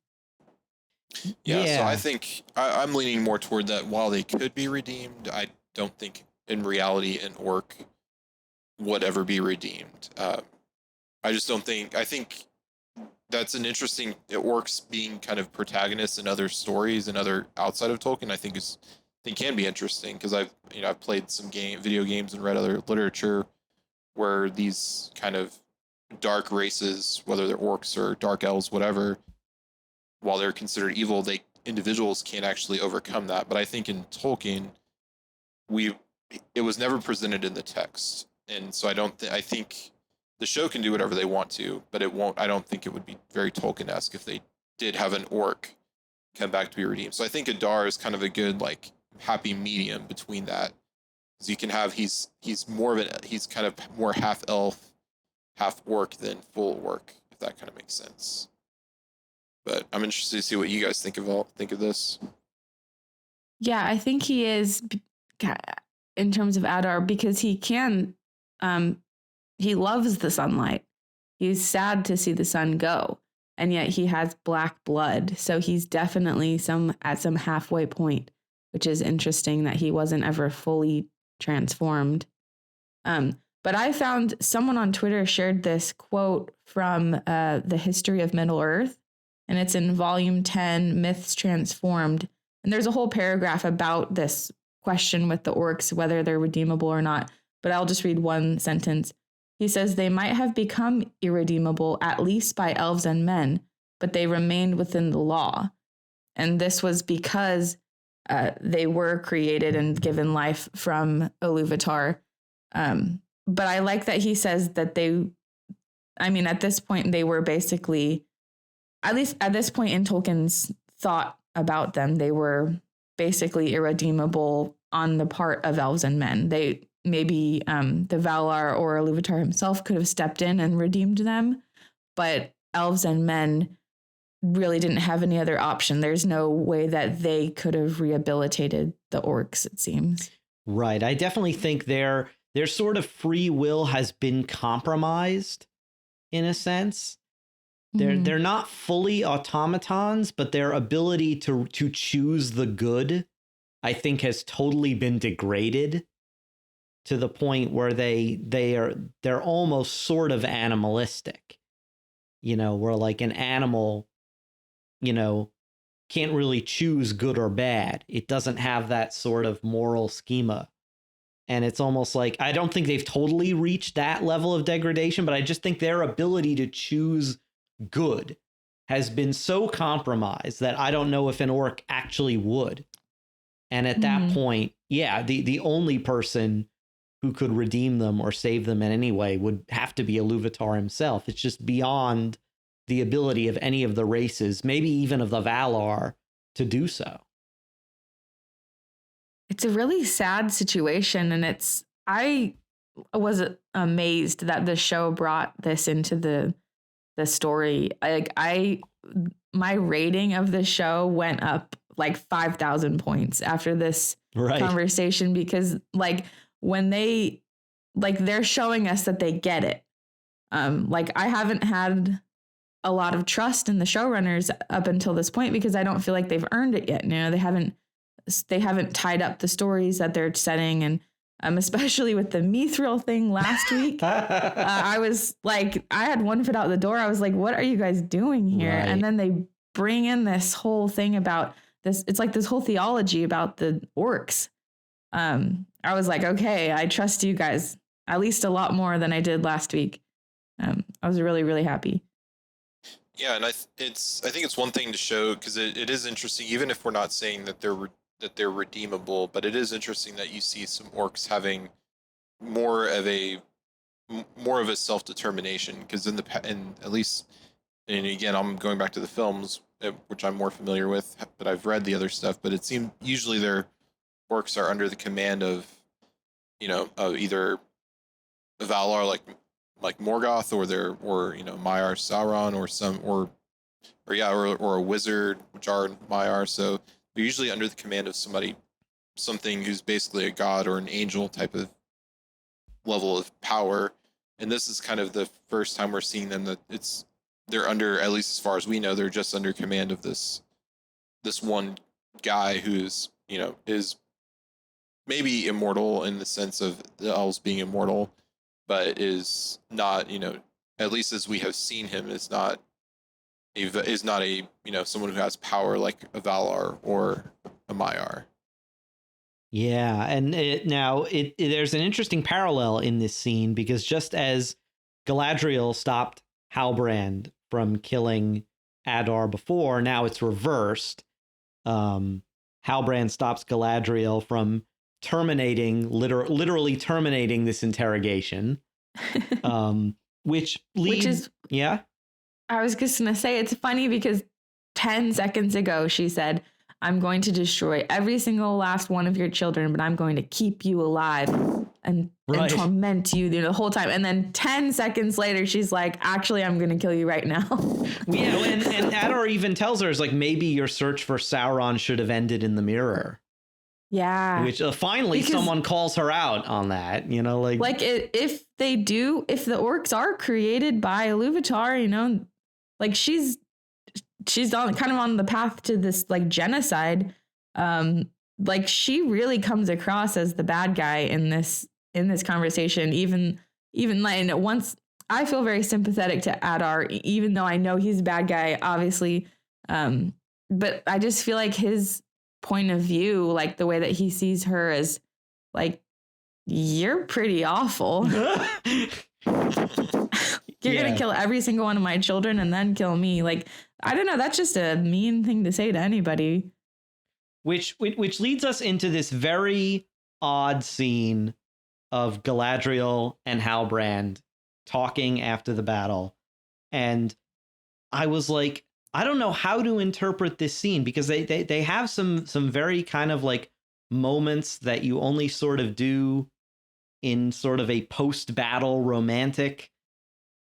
Yeah. So I think I'm leaning more toward that. While they could be redeemed, I don't think in reality an orc would ever be redeemed. I just don't think. I think that's an interesting. Orcs being kind of protagonists in other stories and other outside of Tolkien, I think can be interesting, because I've played some video games and read other literature where these kind of dark races, whether they're orcs or dark elves, whatever, while they're considered evil, individuals can't actually overcome that. But I think in Tolkien, it was never presented in the text, and so I think the show can do whatever they want to, but it won't. I don't think it would be very Tolkien-esque if they did have an orc come back to be redeemed. So I think Adar is kind of a good happy medium between that. So you can have he's kind of more half elf, half orc than full orc, if that kind of makes sense. But I'm interested to see what you guys think of this. Yeah, I think he is in terms of Adar, because he can he loves the sunlight. He's sad to see the sun go, and yet he has black blood. So he's definitely at some halfway point, which is interesting that he wasn't ever fully transformed. But I found someone on Twitter shared this quote from the History of Middle Earth, and it's in volume 10, Myths Transformed. And there's a whole paragraph about this question with the orcs, whether they're redeemable or not. But I'll just read one sentence. He says, they might have become irredeemable, at least by elves and men, but they remained within the law. And this was because they were created and given life from Iluvatar. But I like that he says that at this point, they were basically, at least at this point in Tolkien's thought about them, they were basically irredeemable on the part of elves and men. They maybe the Valar or Iluvatar himself could have stepped in and redeemed them, but elves and men really didn't have any other option. There's no way that they could have rehabilitated the orcs, it seems. Right. I definitely think their sort of free will has been compromised in a sense. They're not fully automatons, but their ability to choose the good, I think, has totally been degraded to the point where they're almost sort of animalistic. You know, where like an animal, you know, can't really choose good or bad. It doesn't have that sort of moral schema. And it's almost like, I don't think they've totally reached that level of degradation, but I just think their ability to choose good has been so compromised that I don't know if an orc actually would. And at that point, yeah, the only person who could redeem them or save them in any way would have to be Iluvatar himself. It's just beyond the ability of any of the races, maybe even of the Valar, to do so. It's a really sad situation, and I was amazed that the show brought this into the story. My rating of the show went up like 5,000 points after this conversation, because like when they're showing us that they get it. Like I haven't had a lot of trust in the showrunners up until this point because I don't feel like they've earned it yet. You know, they haven't tied up the stories that they're setting, and especially with the Mithril thing last week. I was like, I had one foot out the door. I was like, what are you guys doing here? Right. And then they bring in this whole thing about this. It's like this whole theology about the orcs. I was like, okay, I trust you guys at least a lot more than I did last week. I was really, really happy. Yeah, and I think it's one thing to show, because it is interesting, even if we're not saying that they're redeemable, but it is interesting that you see some orcs having more of a self-determination, because and at least, and again, I'm going back to the films, which I'm more familiar with, but I've read the other stuff, but it seemed usually their orcs are under the command of, you know, of either Valar like Morgoth, or Maiar Sauron, or a wizard, which are Maiar. So they're usually under the command of something who's basically a god or an angel type of level of power. And this is kind of the first time we're seeing them that they're under, at least as far as we know, they're just under command of this one guy who's, you know, is maybe immortal in the sense of the elves being immortal, but is not, you know, at least as we have seen him, is not a you know, someone who has power like a Valar or a Maiar. Yeah, and there's an interesting parallel in this scene, because just as Galadriel stopped Halbrand from killing Adar before, now it's reversed. Halbrand stops Galadriel from literally terminating this interrogation, which is yeah. I was just gonna say, it's funny because 10 seconds ago she said, I'm going to destroy every single last one of your children, but I'm going to keep you alive and torment you the whole time. And then 10 seconds later, she's like, actually, I'm going to kill you right now. Yeah, and Adar even tells her, is like, maybe your search for Sauron should have ended in the mirror. Yeah. Which finally someone calls her out on that, you know, like if the orcs are created by Iluvatar, you know, like she's on the path to this like genocide. Like she really comes across as the bad guy in this conversation. Even like once I feel very sympathetic to Adar, even though I know he's a bad guy, obviously. But I just feel like his point of view, like the way that he sees her, is like, you're pretty awful. You're going to kill every single one of my children and then kill me. Like, I don't know. That's just a mean thing to say to anybody. Which leads us into this very odd scene of Galadriel and Halbrand talking after the battle. And I was like, I don't know how to interpret this scene, because they have some very kind of like moments that you only sort of do in sort of a post-battle romantic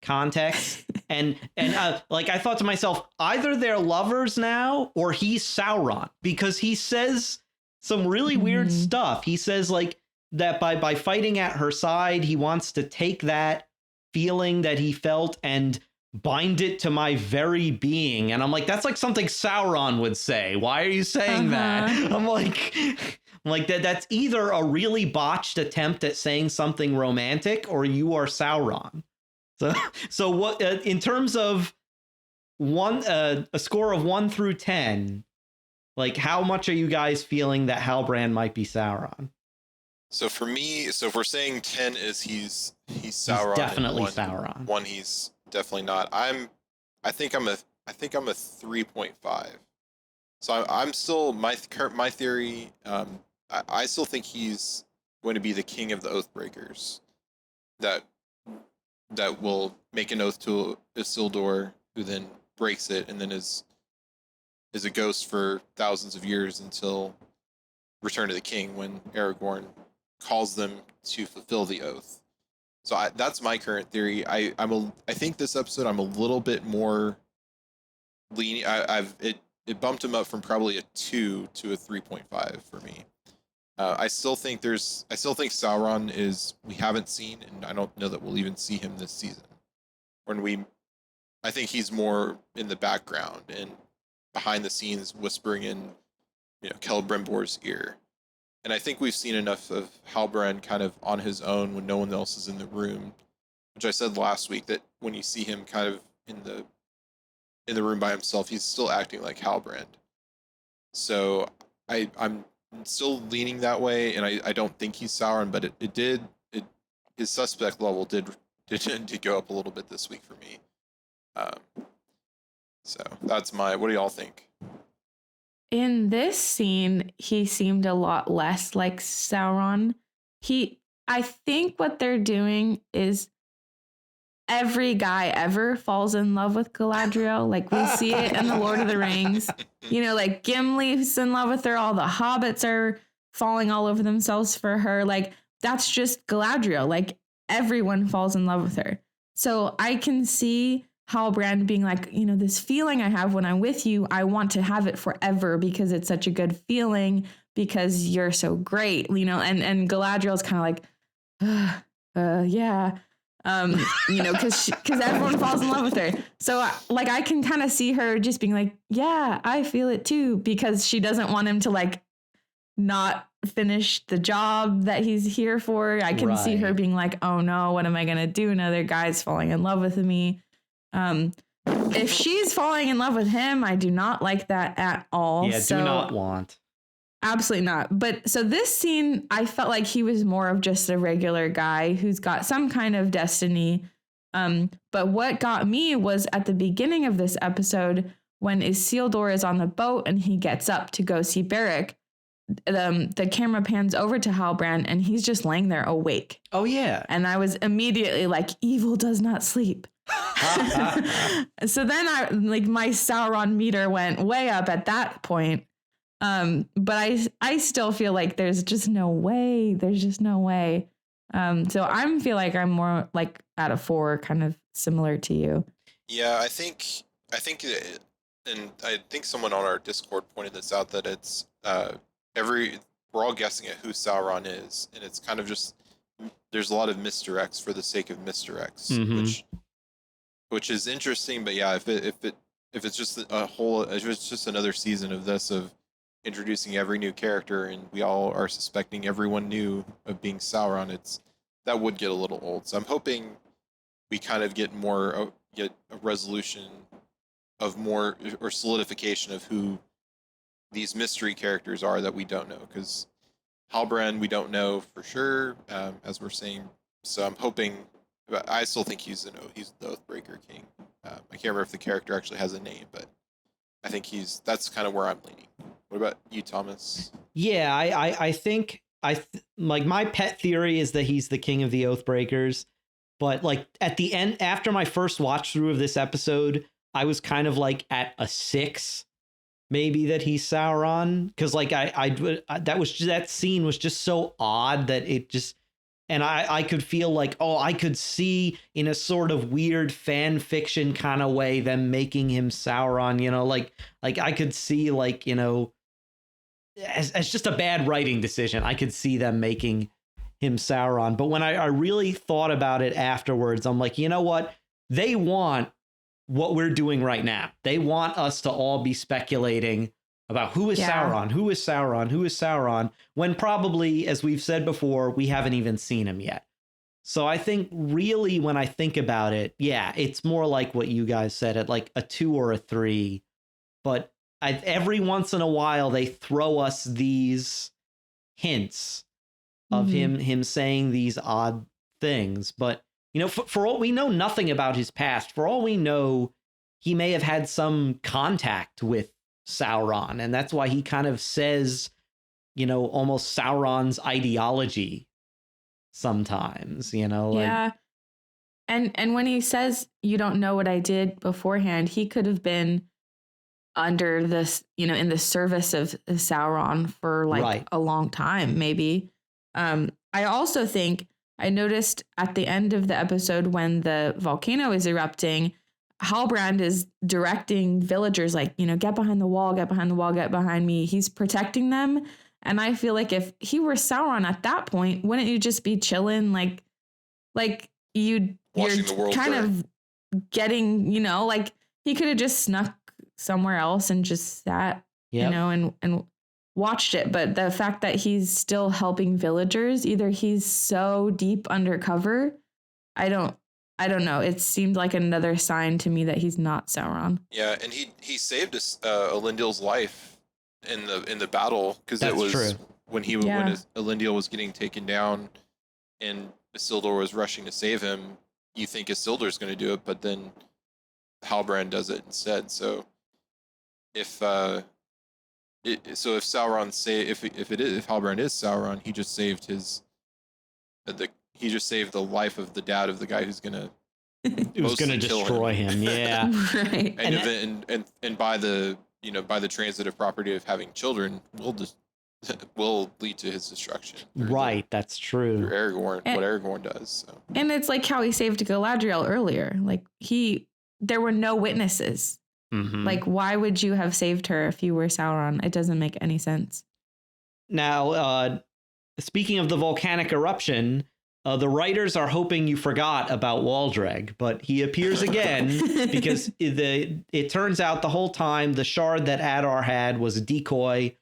context. like I thought to myself, either they're lovers now or he's Sauron, because he says some really weird stuff. He says like that by fighting at her side, he wants to take that feeling that he felt and bind it to my very being. And I'm like, that's like something Sauron would say. Why are you saying that? I'm like that's either a really botched attempt at saying something romantic or you are Sauron. So what in terms of a score of 1 through 10, like how much are you guys feeling that Halbrand might be Sauron? So for me, if we're saying 10 is he's Sauron, he's definitely and Sauron. 1 he's definitely not. I think I'm a 3.5. So I'm still my theory. I still think he's going to be the king of the Oathbreakers. That will make an oath to Isildur, who then breaks it, and then is a ghost for thousands of years until Return of the King, when Aragorn calls them to fulfill the oath. So that's my current theory. I think this episode I'm a little bit more leaning. It bumped him up from probably a 2 to a 3.5 for me. I still think Sauron is, we haven't seen, and I don't know that we'll even see him this season. I think he's more in the background and behind the scenes, whispering in, Celebrimbor's ear. And I think we've seen enough of Halbrand kind of on his own when no one else is in the room, which I said last week that when you see him kind of in the room by himself, he's still acting like Halbrand. So I'm still leaning that way, and I don't think he's Sauron, but his suspect level did go up a little bit this week for me. So that's what do y'all think? In this scene, he seemed a lot less like Sauron. I think what they're doing is every guy ever falls in love with Galadriel. Like we see it in the Lord of the Rings. Like Gimli's in love with her. All the hobbits are falling all over themselves for her. Like that's just Galadriel. Like everyone falls in love with her. So I can see Halbrand being like, this feeling I have when I'm with you, I want to have it forever because it's such a good feeling because you're so great, and Galadriel's kind of like, yeah. Because everyone falls in love with her. So I can kind of see her just being like, yeah, I feel it too, because she doesn't want him to like not finish the job that he's here for. I can see her being like, oh no, what am I going to do? Another guy's falling in love with me. If she's falling in love with him, I do not like that at all. Yeah, do not want. Absolutely not. But so this scene, I felt like he was more of just a regular guy who's got some kind of destiny. But what got me was at the beginning of this episode, when Isildur is on the boat and he gets up to go see Beric, the camera pans over to Halbrand and he's just laying there awake. Oh, yeah. And I was immediately like, evil does not sleep. So then my Sauron meter went way up at that point. But I still feel like there's just no way. So I feel like I'm more like at a 4, kind of similar to you. Yeah, I think, and I think someone on our Discord pointed this out, that it's we're all guessing at who Sauron is, and it's kind of just, there's a lot of misdirects for the sake of misdirects, which is interesting. But yeah, if it's just if it's just another season of this, of introducing every new character and we all are suspecting everyone new of being Sauron, that would get a little old. So I'm hoping we kind of get a resolution of more, or solidification of who these mystery characters are that we don't know, because Halbrand we don't know for sure, as we're saying. So I'm hoping, I still think he's the Oathbreaker King. I can't remember if the character actually has a name, but I think that's kind of where I'm leaning. What about you, Thomas? Yeah, I think like my pet theory is that he's the king of the Oathbreakers, but like at the end, after my first watch through of this episode, I was kind of like at a 6, maybe, that he's Sauron, because like that scene was just so odd that it just And I could feel like, I could see in a sort of weird fan fiction kind of way them making him Sauron, like I could see as just a bad writing decision, I could see them making him Sauron. But when I really thought about it afterwards, I'm like, you know what? They want what we're doing right now. They want us to all be speculating about who is Sauron, who is Sauron, who is Sauron, when probably, as we've said before, we haven't even seen him yet. So I think really when I think about it, it's more like what you guys said, at like a 2 or a 3. But every once in a while, they throw us these hints of him saying these odd things. But, for all we know nothing about his past, for all we know, he may have had some contact with Sauron, and that's why he kind of says, almost Sauron's ideology sometimes, And when he says, you don't know what I did beforehand, he could have been under this, in the service of Sauron for a long time, maybe. I also think I noticed at the end of the episode when the volcano is erupting, Halbrand is directing villagers get behind the wall, get behind the wall, get behind me. He's protecting them. And I feel like if he were Sauron at that point, wouldn't you just be chilling? You're kind of getting, he could have just snuck somewhere else and just sat, and watched it. But the fact that he's still helping villagers, either he's so deep undercover, I don't know. It seemed like another sign to me that he's not Sauron. Yeah, and he saved Elendil's life in the battle, because it was true. when Elendil was getting taken down and Isildur was rushing to save him. You think Isildur's going to do it, but then Halbrand does it instead. So if Sauron if Halbrand is Sauron, he just saved he just saved the life of the dad of the guy who's gonna destroy him. Yeah. Right. And by the transitive property of having children will lead to his destruction. Right, that's true. Through Aragorn, what Aragorn does. So. And it's like how he saved Galadriel earlier. There were no witnesses. Mm-hmm. Why would you have saved her if you were Sauron? It doesn't make any sense. Now, speaking of the volcanic eruption, the writers are hoping you forgot about Waldreg, but he appears again because it turns out the whole time the shard that Adar had was a decoy,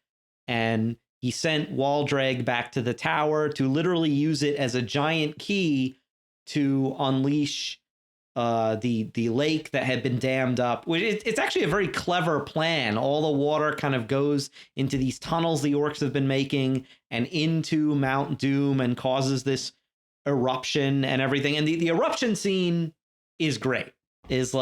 and he sent Waldreg back to the tower to literally use it as a giant key to unleash the lake that had been dammed up. It's actually a very clever plan. All the water kind of goes into these tunnels the orcs have been making and into Mount Doom and causes this eruption and everything. And the eruption scene is great. It's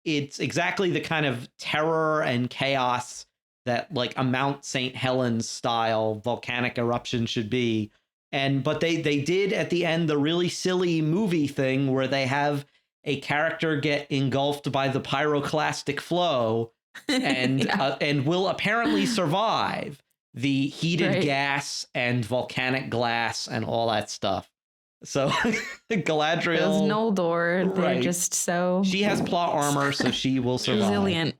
exactly the kind of terror and chaos that a Mount St. Helens style volcanic eruption should be. But they did at the end the really silly movie thing where they have a character get engulfed by the pyroclastic flow and and will apparently survive the heated gas and volcanic glass and all that stuff. So Galadriel, those Noldor, they're just so, she has plot armor, so she will survive. Resilient.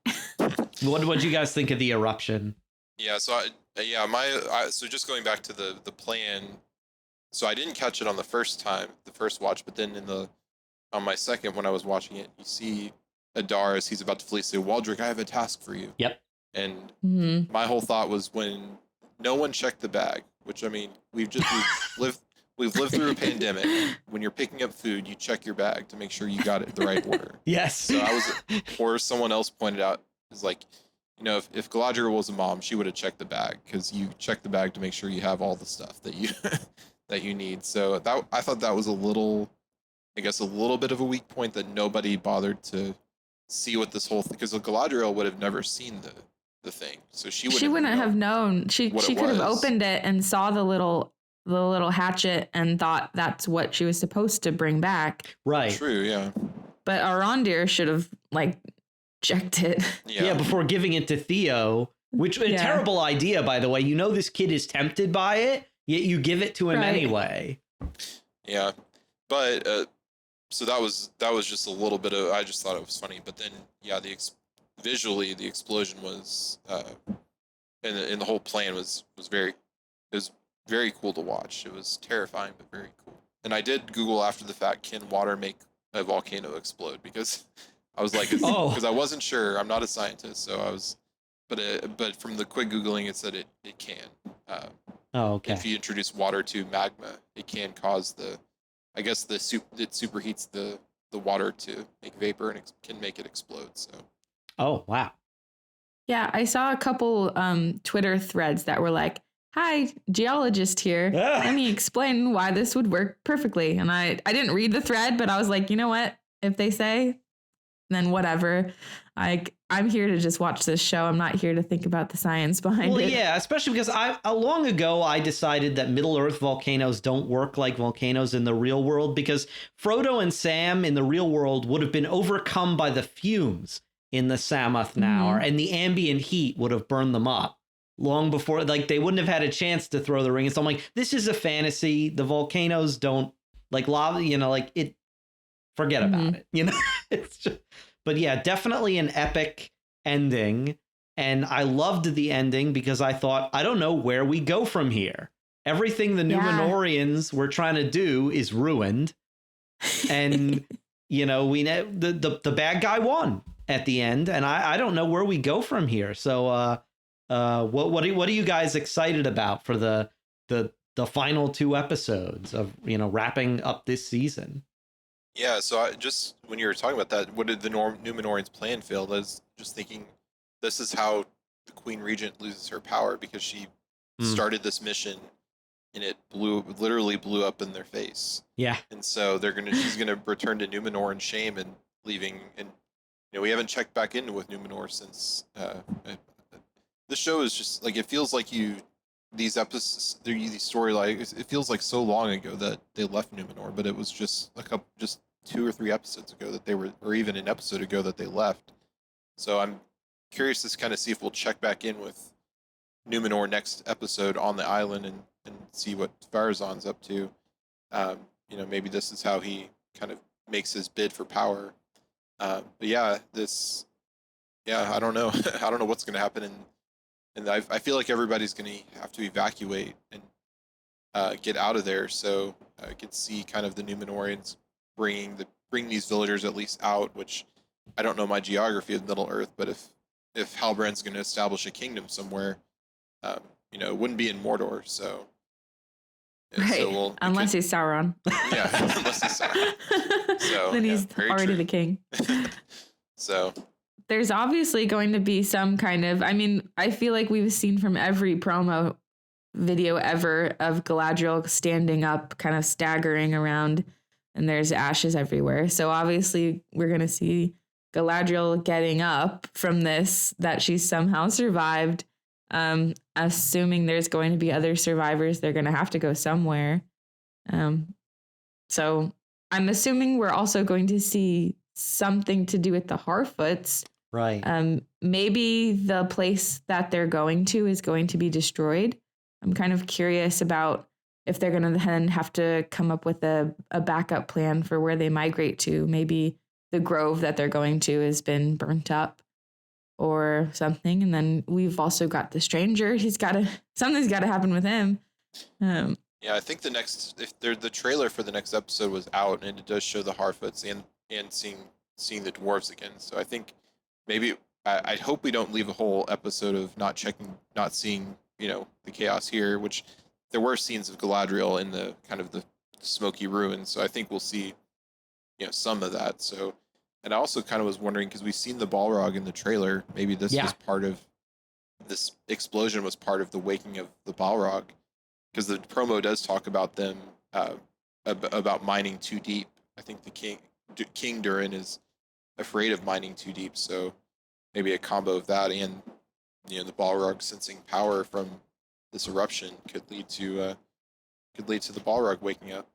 What do you guys think of the eruption? Yeah, so so just going back to the plan. So I didn't catch it on the first watch, but then on my second, when I was watching it, you see Adar as he's about to flee, say, Waldreg, I have a task for you. Yep. And my whole thought was, when no one checked the bag, which, I mean, we've lived through a pandemic. When you're picking up food, you check your bag to make sure you got it the right order. Yes. So or someone else pointed out, is like, if Galadriel was a mom, she would have checked the bag, because you check the bag to make sure you have all the stuff that you that you need. So I thought that was a little bit of a weak point, that nobody bothered to see what this whole thing, because Galadriel would have never seen the thing, so she wouldn't have known. She could have opened it and saw the little hatchet and thought that's what she was supposed to bring back. Right. True. Yeah. But Arondir should have checked it. Yeah, before giving it to Theo, which a terrible idea, by the way. This kid is tempted by it, yet you give it to him anyway. Yeah, but so that was just a little bit of, I just thought it was funny, but then yeah, visually the explosion was and the whole plan was very cool to watch. It was terrifying but very cool. And I did Google after the fact, can water make a volcano explode? Because I was like, because I wasn't sure. I'm not a scientist, so I was, but from the quick Googling, it said it can. Okay. If you introduce water to magma, it can cause it superheats the water to make vapor and can make it explode. So. Oh, wow. Yeah, I saw a couple Twitter threads that were like, "Hi, geologist here. Let me explain why this would work perfectly." And I didn't read the thread, but I was like, you know what? If they say, then whatever. I'm here to just watch this show. I'm not here to think about the science behind it. Well, yeah, especially because long ago I decided that Middle Earth volcanoes don't work like volcanoes in the real world, because Frodo and Sam in the real world would have been overcome by the fumes in the Samath Naur, and the ambient heat would have burned them up long before, like they wouldn't have had a chance to throw the ring. And so I'm like, this is a fantasy. The volcanoes don't like lava, like it, forget about it, it's just, but yeah, definitely an epic ending. And I loved the ending because I thought, I don't know where we go from here. Everything the Númenóreans were trying to do is ruined. And, we know the bad guy won at the end. And I don't know where we go from here. So what are you guys excited about for the final 2 episodes of, wrapping up this season? Yeah, so when you were talking about that, what did the Númenóreans' plan fail? I was just thinking, this is how the Queen Regent loses her power, because she started this mission and it literally blew up in their face. Yeah. And so she's gonna return to Númenor in shame and leaving. And we haven't checked back in with Númenor since. The show is just like, it feels like these episodes, these storylines, it feels like so long ago that they left Númenor, but it was just just 2 or 3 episodes ago that they were, or even an episode ago that they left. So I'm curious to kind of see if we'll check back in with Númenor next episode on the island and see what Farazan's up to. Maybe this is how he kind of makes his bid for power. But yeah, I don't know. I don't know what's going to happen. And I feel like everybody's going to have to evacuate and get out of there. So I could see kind of the Númenóreans bring these villagers at least out, which I don't know my geography of Middle Earth, but if Halbrand's going to establish a kingdom somewhere, it wouldn't be in Mordor. So right, unless he's Sauron. Yeah, unless he's Sauron. So then he's already the king. So there's obviously going to be some kind of, I feel like we've seen from every promo video ever of Galadriel standing up, kind of staggering around, and there's ashes everywhere. So obviously we're going to see Galadriel getting up from this, that she's somehow survived. Assuming there's going to be other survivors, they're going to have to go somewhere. So I'm assuming we're also going to see something to do with the Harfoots. Right. Maybe the place that they're going to is going to be destroyed. I'm kind of curious about if they're going to then have to come up with a backup plan for where they migrate to. Maybe the grove that they're going to has been burnt up or something. And then we've also got the stranger. Something's got to happen with him. Yeah, I think the trailer for the next episode was out, and it does show the Harfoots and seeing the dwarves again. So I think maybe I hope we don't leave a whole episode of not seeing the chaos here, which there were scenes of Galadriel in the kind of the smoky ruins. So I think we'll see some of that. So, and I also kind of was wondering, because we've seen the Balrog in the trailer, maybe this was part of this explosion, was part of the waking of the Balrog, because the promo does talk about them about mining too deep. I think the King Durin is afraid of mining too deep, so maybe a combo of that and the Balrog sensing power from this eruption could lead to the Balrog waking up.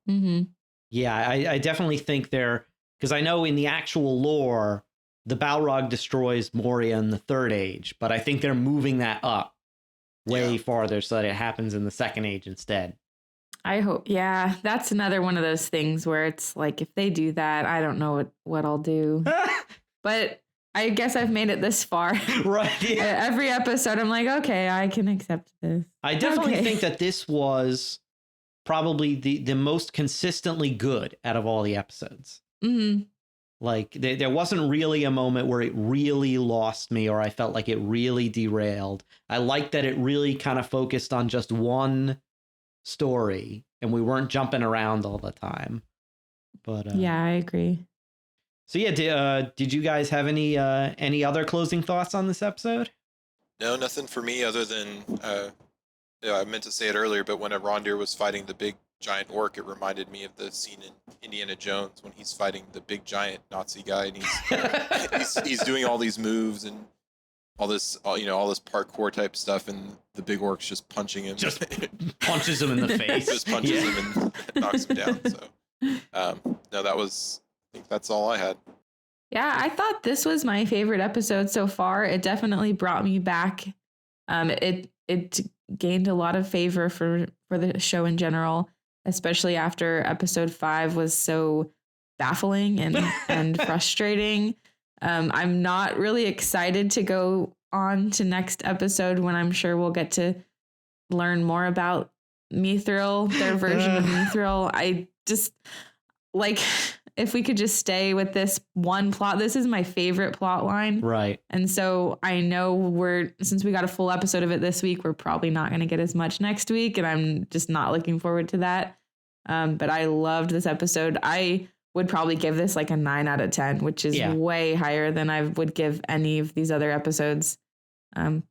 Mm-hmm. Yeah, I definitely think because I know in the actual lore, the Balrog destroys Moria in the Third Age, but I think they're moving that up way farther so that it happens in the second age instead. I hope. Yeah, that's another one of those things where it's like, if they do that, I don't know what I'll do. But I guess I've made it this far. Right. Yeah. Every episode, I'm like, okay, I can accept this. I definitely think that this was probably the most consistently good out of all the episodes. Mm-hmm. Like, there wasn't really a moment where it really lost me or I felt like it really derailed. I like that it really kind of focused on just one story and we weren't jumping around all the time. But yeah, I agree. So yeah, did you guys have any other closing thoughts on this episode? No, nothing for me other than I meant to say it earlier, but when Arondir was fighting the big giant orc, it reminded me of the scene in Indiana Jones when he's fighting the big giant Nazi guy, and he's doing all these moves and all this parkour type stuff, and the big orc's just punching him, just punches him in the face, just punches him and knocks him down. So no, I think that's all I had. Yeah, I thought this was my favorite episode so far. It definitely brought me back. It gained a lot of favor for the show in general, especially after episode 5 was so baffling and frustrating. I'm not really excited to go on to next episode when I'm sure we'll get to learn more about Mithril, their version of Mithril. I just like, if we could just stay with this one plot. This is my favorite plot line. Right. And so I know since we got a full episode of it this week, we're probably not going to get as much next week. And I'm just not looking forward to that. But I loved this episode. I would probably give this like a 9 out of 10, which is way higher than I would give any of these other episodes.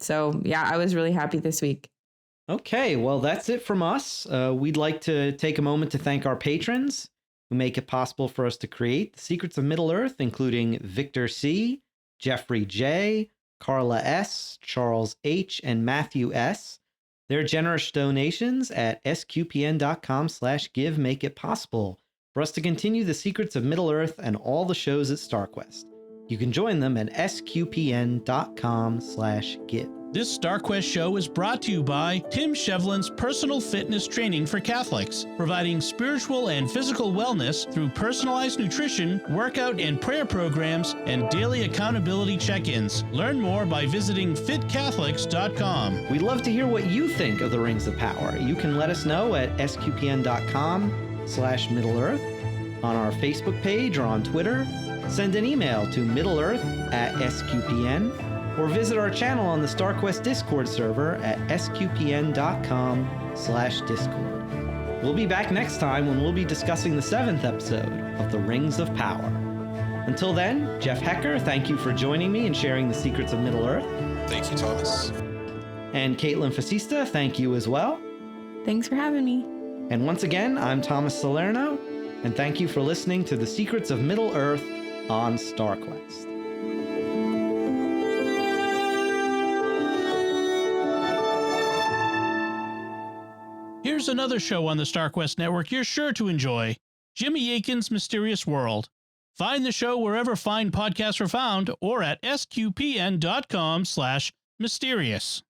So yeah, I was really happy this week. Okay, well, that's it from us. We'd like to take a moment to thank our patrons who make it possible for us to create The Secrets of Middle-earth, including Victor C., Jeffrey J., Carla S., Charles H., and Matthew S. Their generous donations at sqpn.com/give make it possible for us to continue The Secrets of Middle-earth and all the shows at StarQuest. You can join them at sqpn.com/give. This StarQuest show is brought to you by Tim Shevlin's Personal Fitness Training for Catholics, providing spiritual and physical wellness through personalized nutrition, workout and prayer programs, and daily accountability check-ins. Learn more by visiting fitcatholics.com. We'd love to hear what you think of the Rings of Power. You can let us know at sqpn.com/Middle-earth, on our Facebook page or on Twitter. Send an email to middleearth@sqpn, or visit our channel on the StarQuest Discord server at sqpn.com/Discord. We'll be back next time when we'll be discussing the 7th episode of The Rings of Power. Until then, Jeff Haecker, thank you for joining me and sharing the secrets of Middle-earth. Thank you, Thomas. And Kaitlyn Facista, thank you as well. Thanks for having me. And once again, I'm Thomas Salerno, and thank you for listening to The Secrets of Middle-earth on StarQuest. Here's another show on the StarQuest network you're sure to enjoy, Jimmy Akin's Mysterious World. Find the show wherever fine podcasts are found or at sqpn.com/mysterious.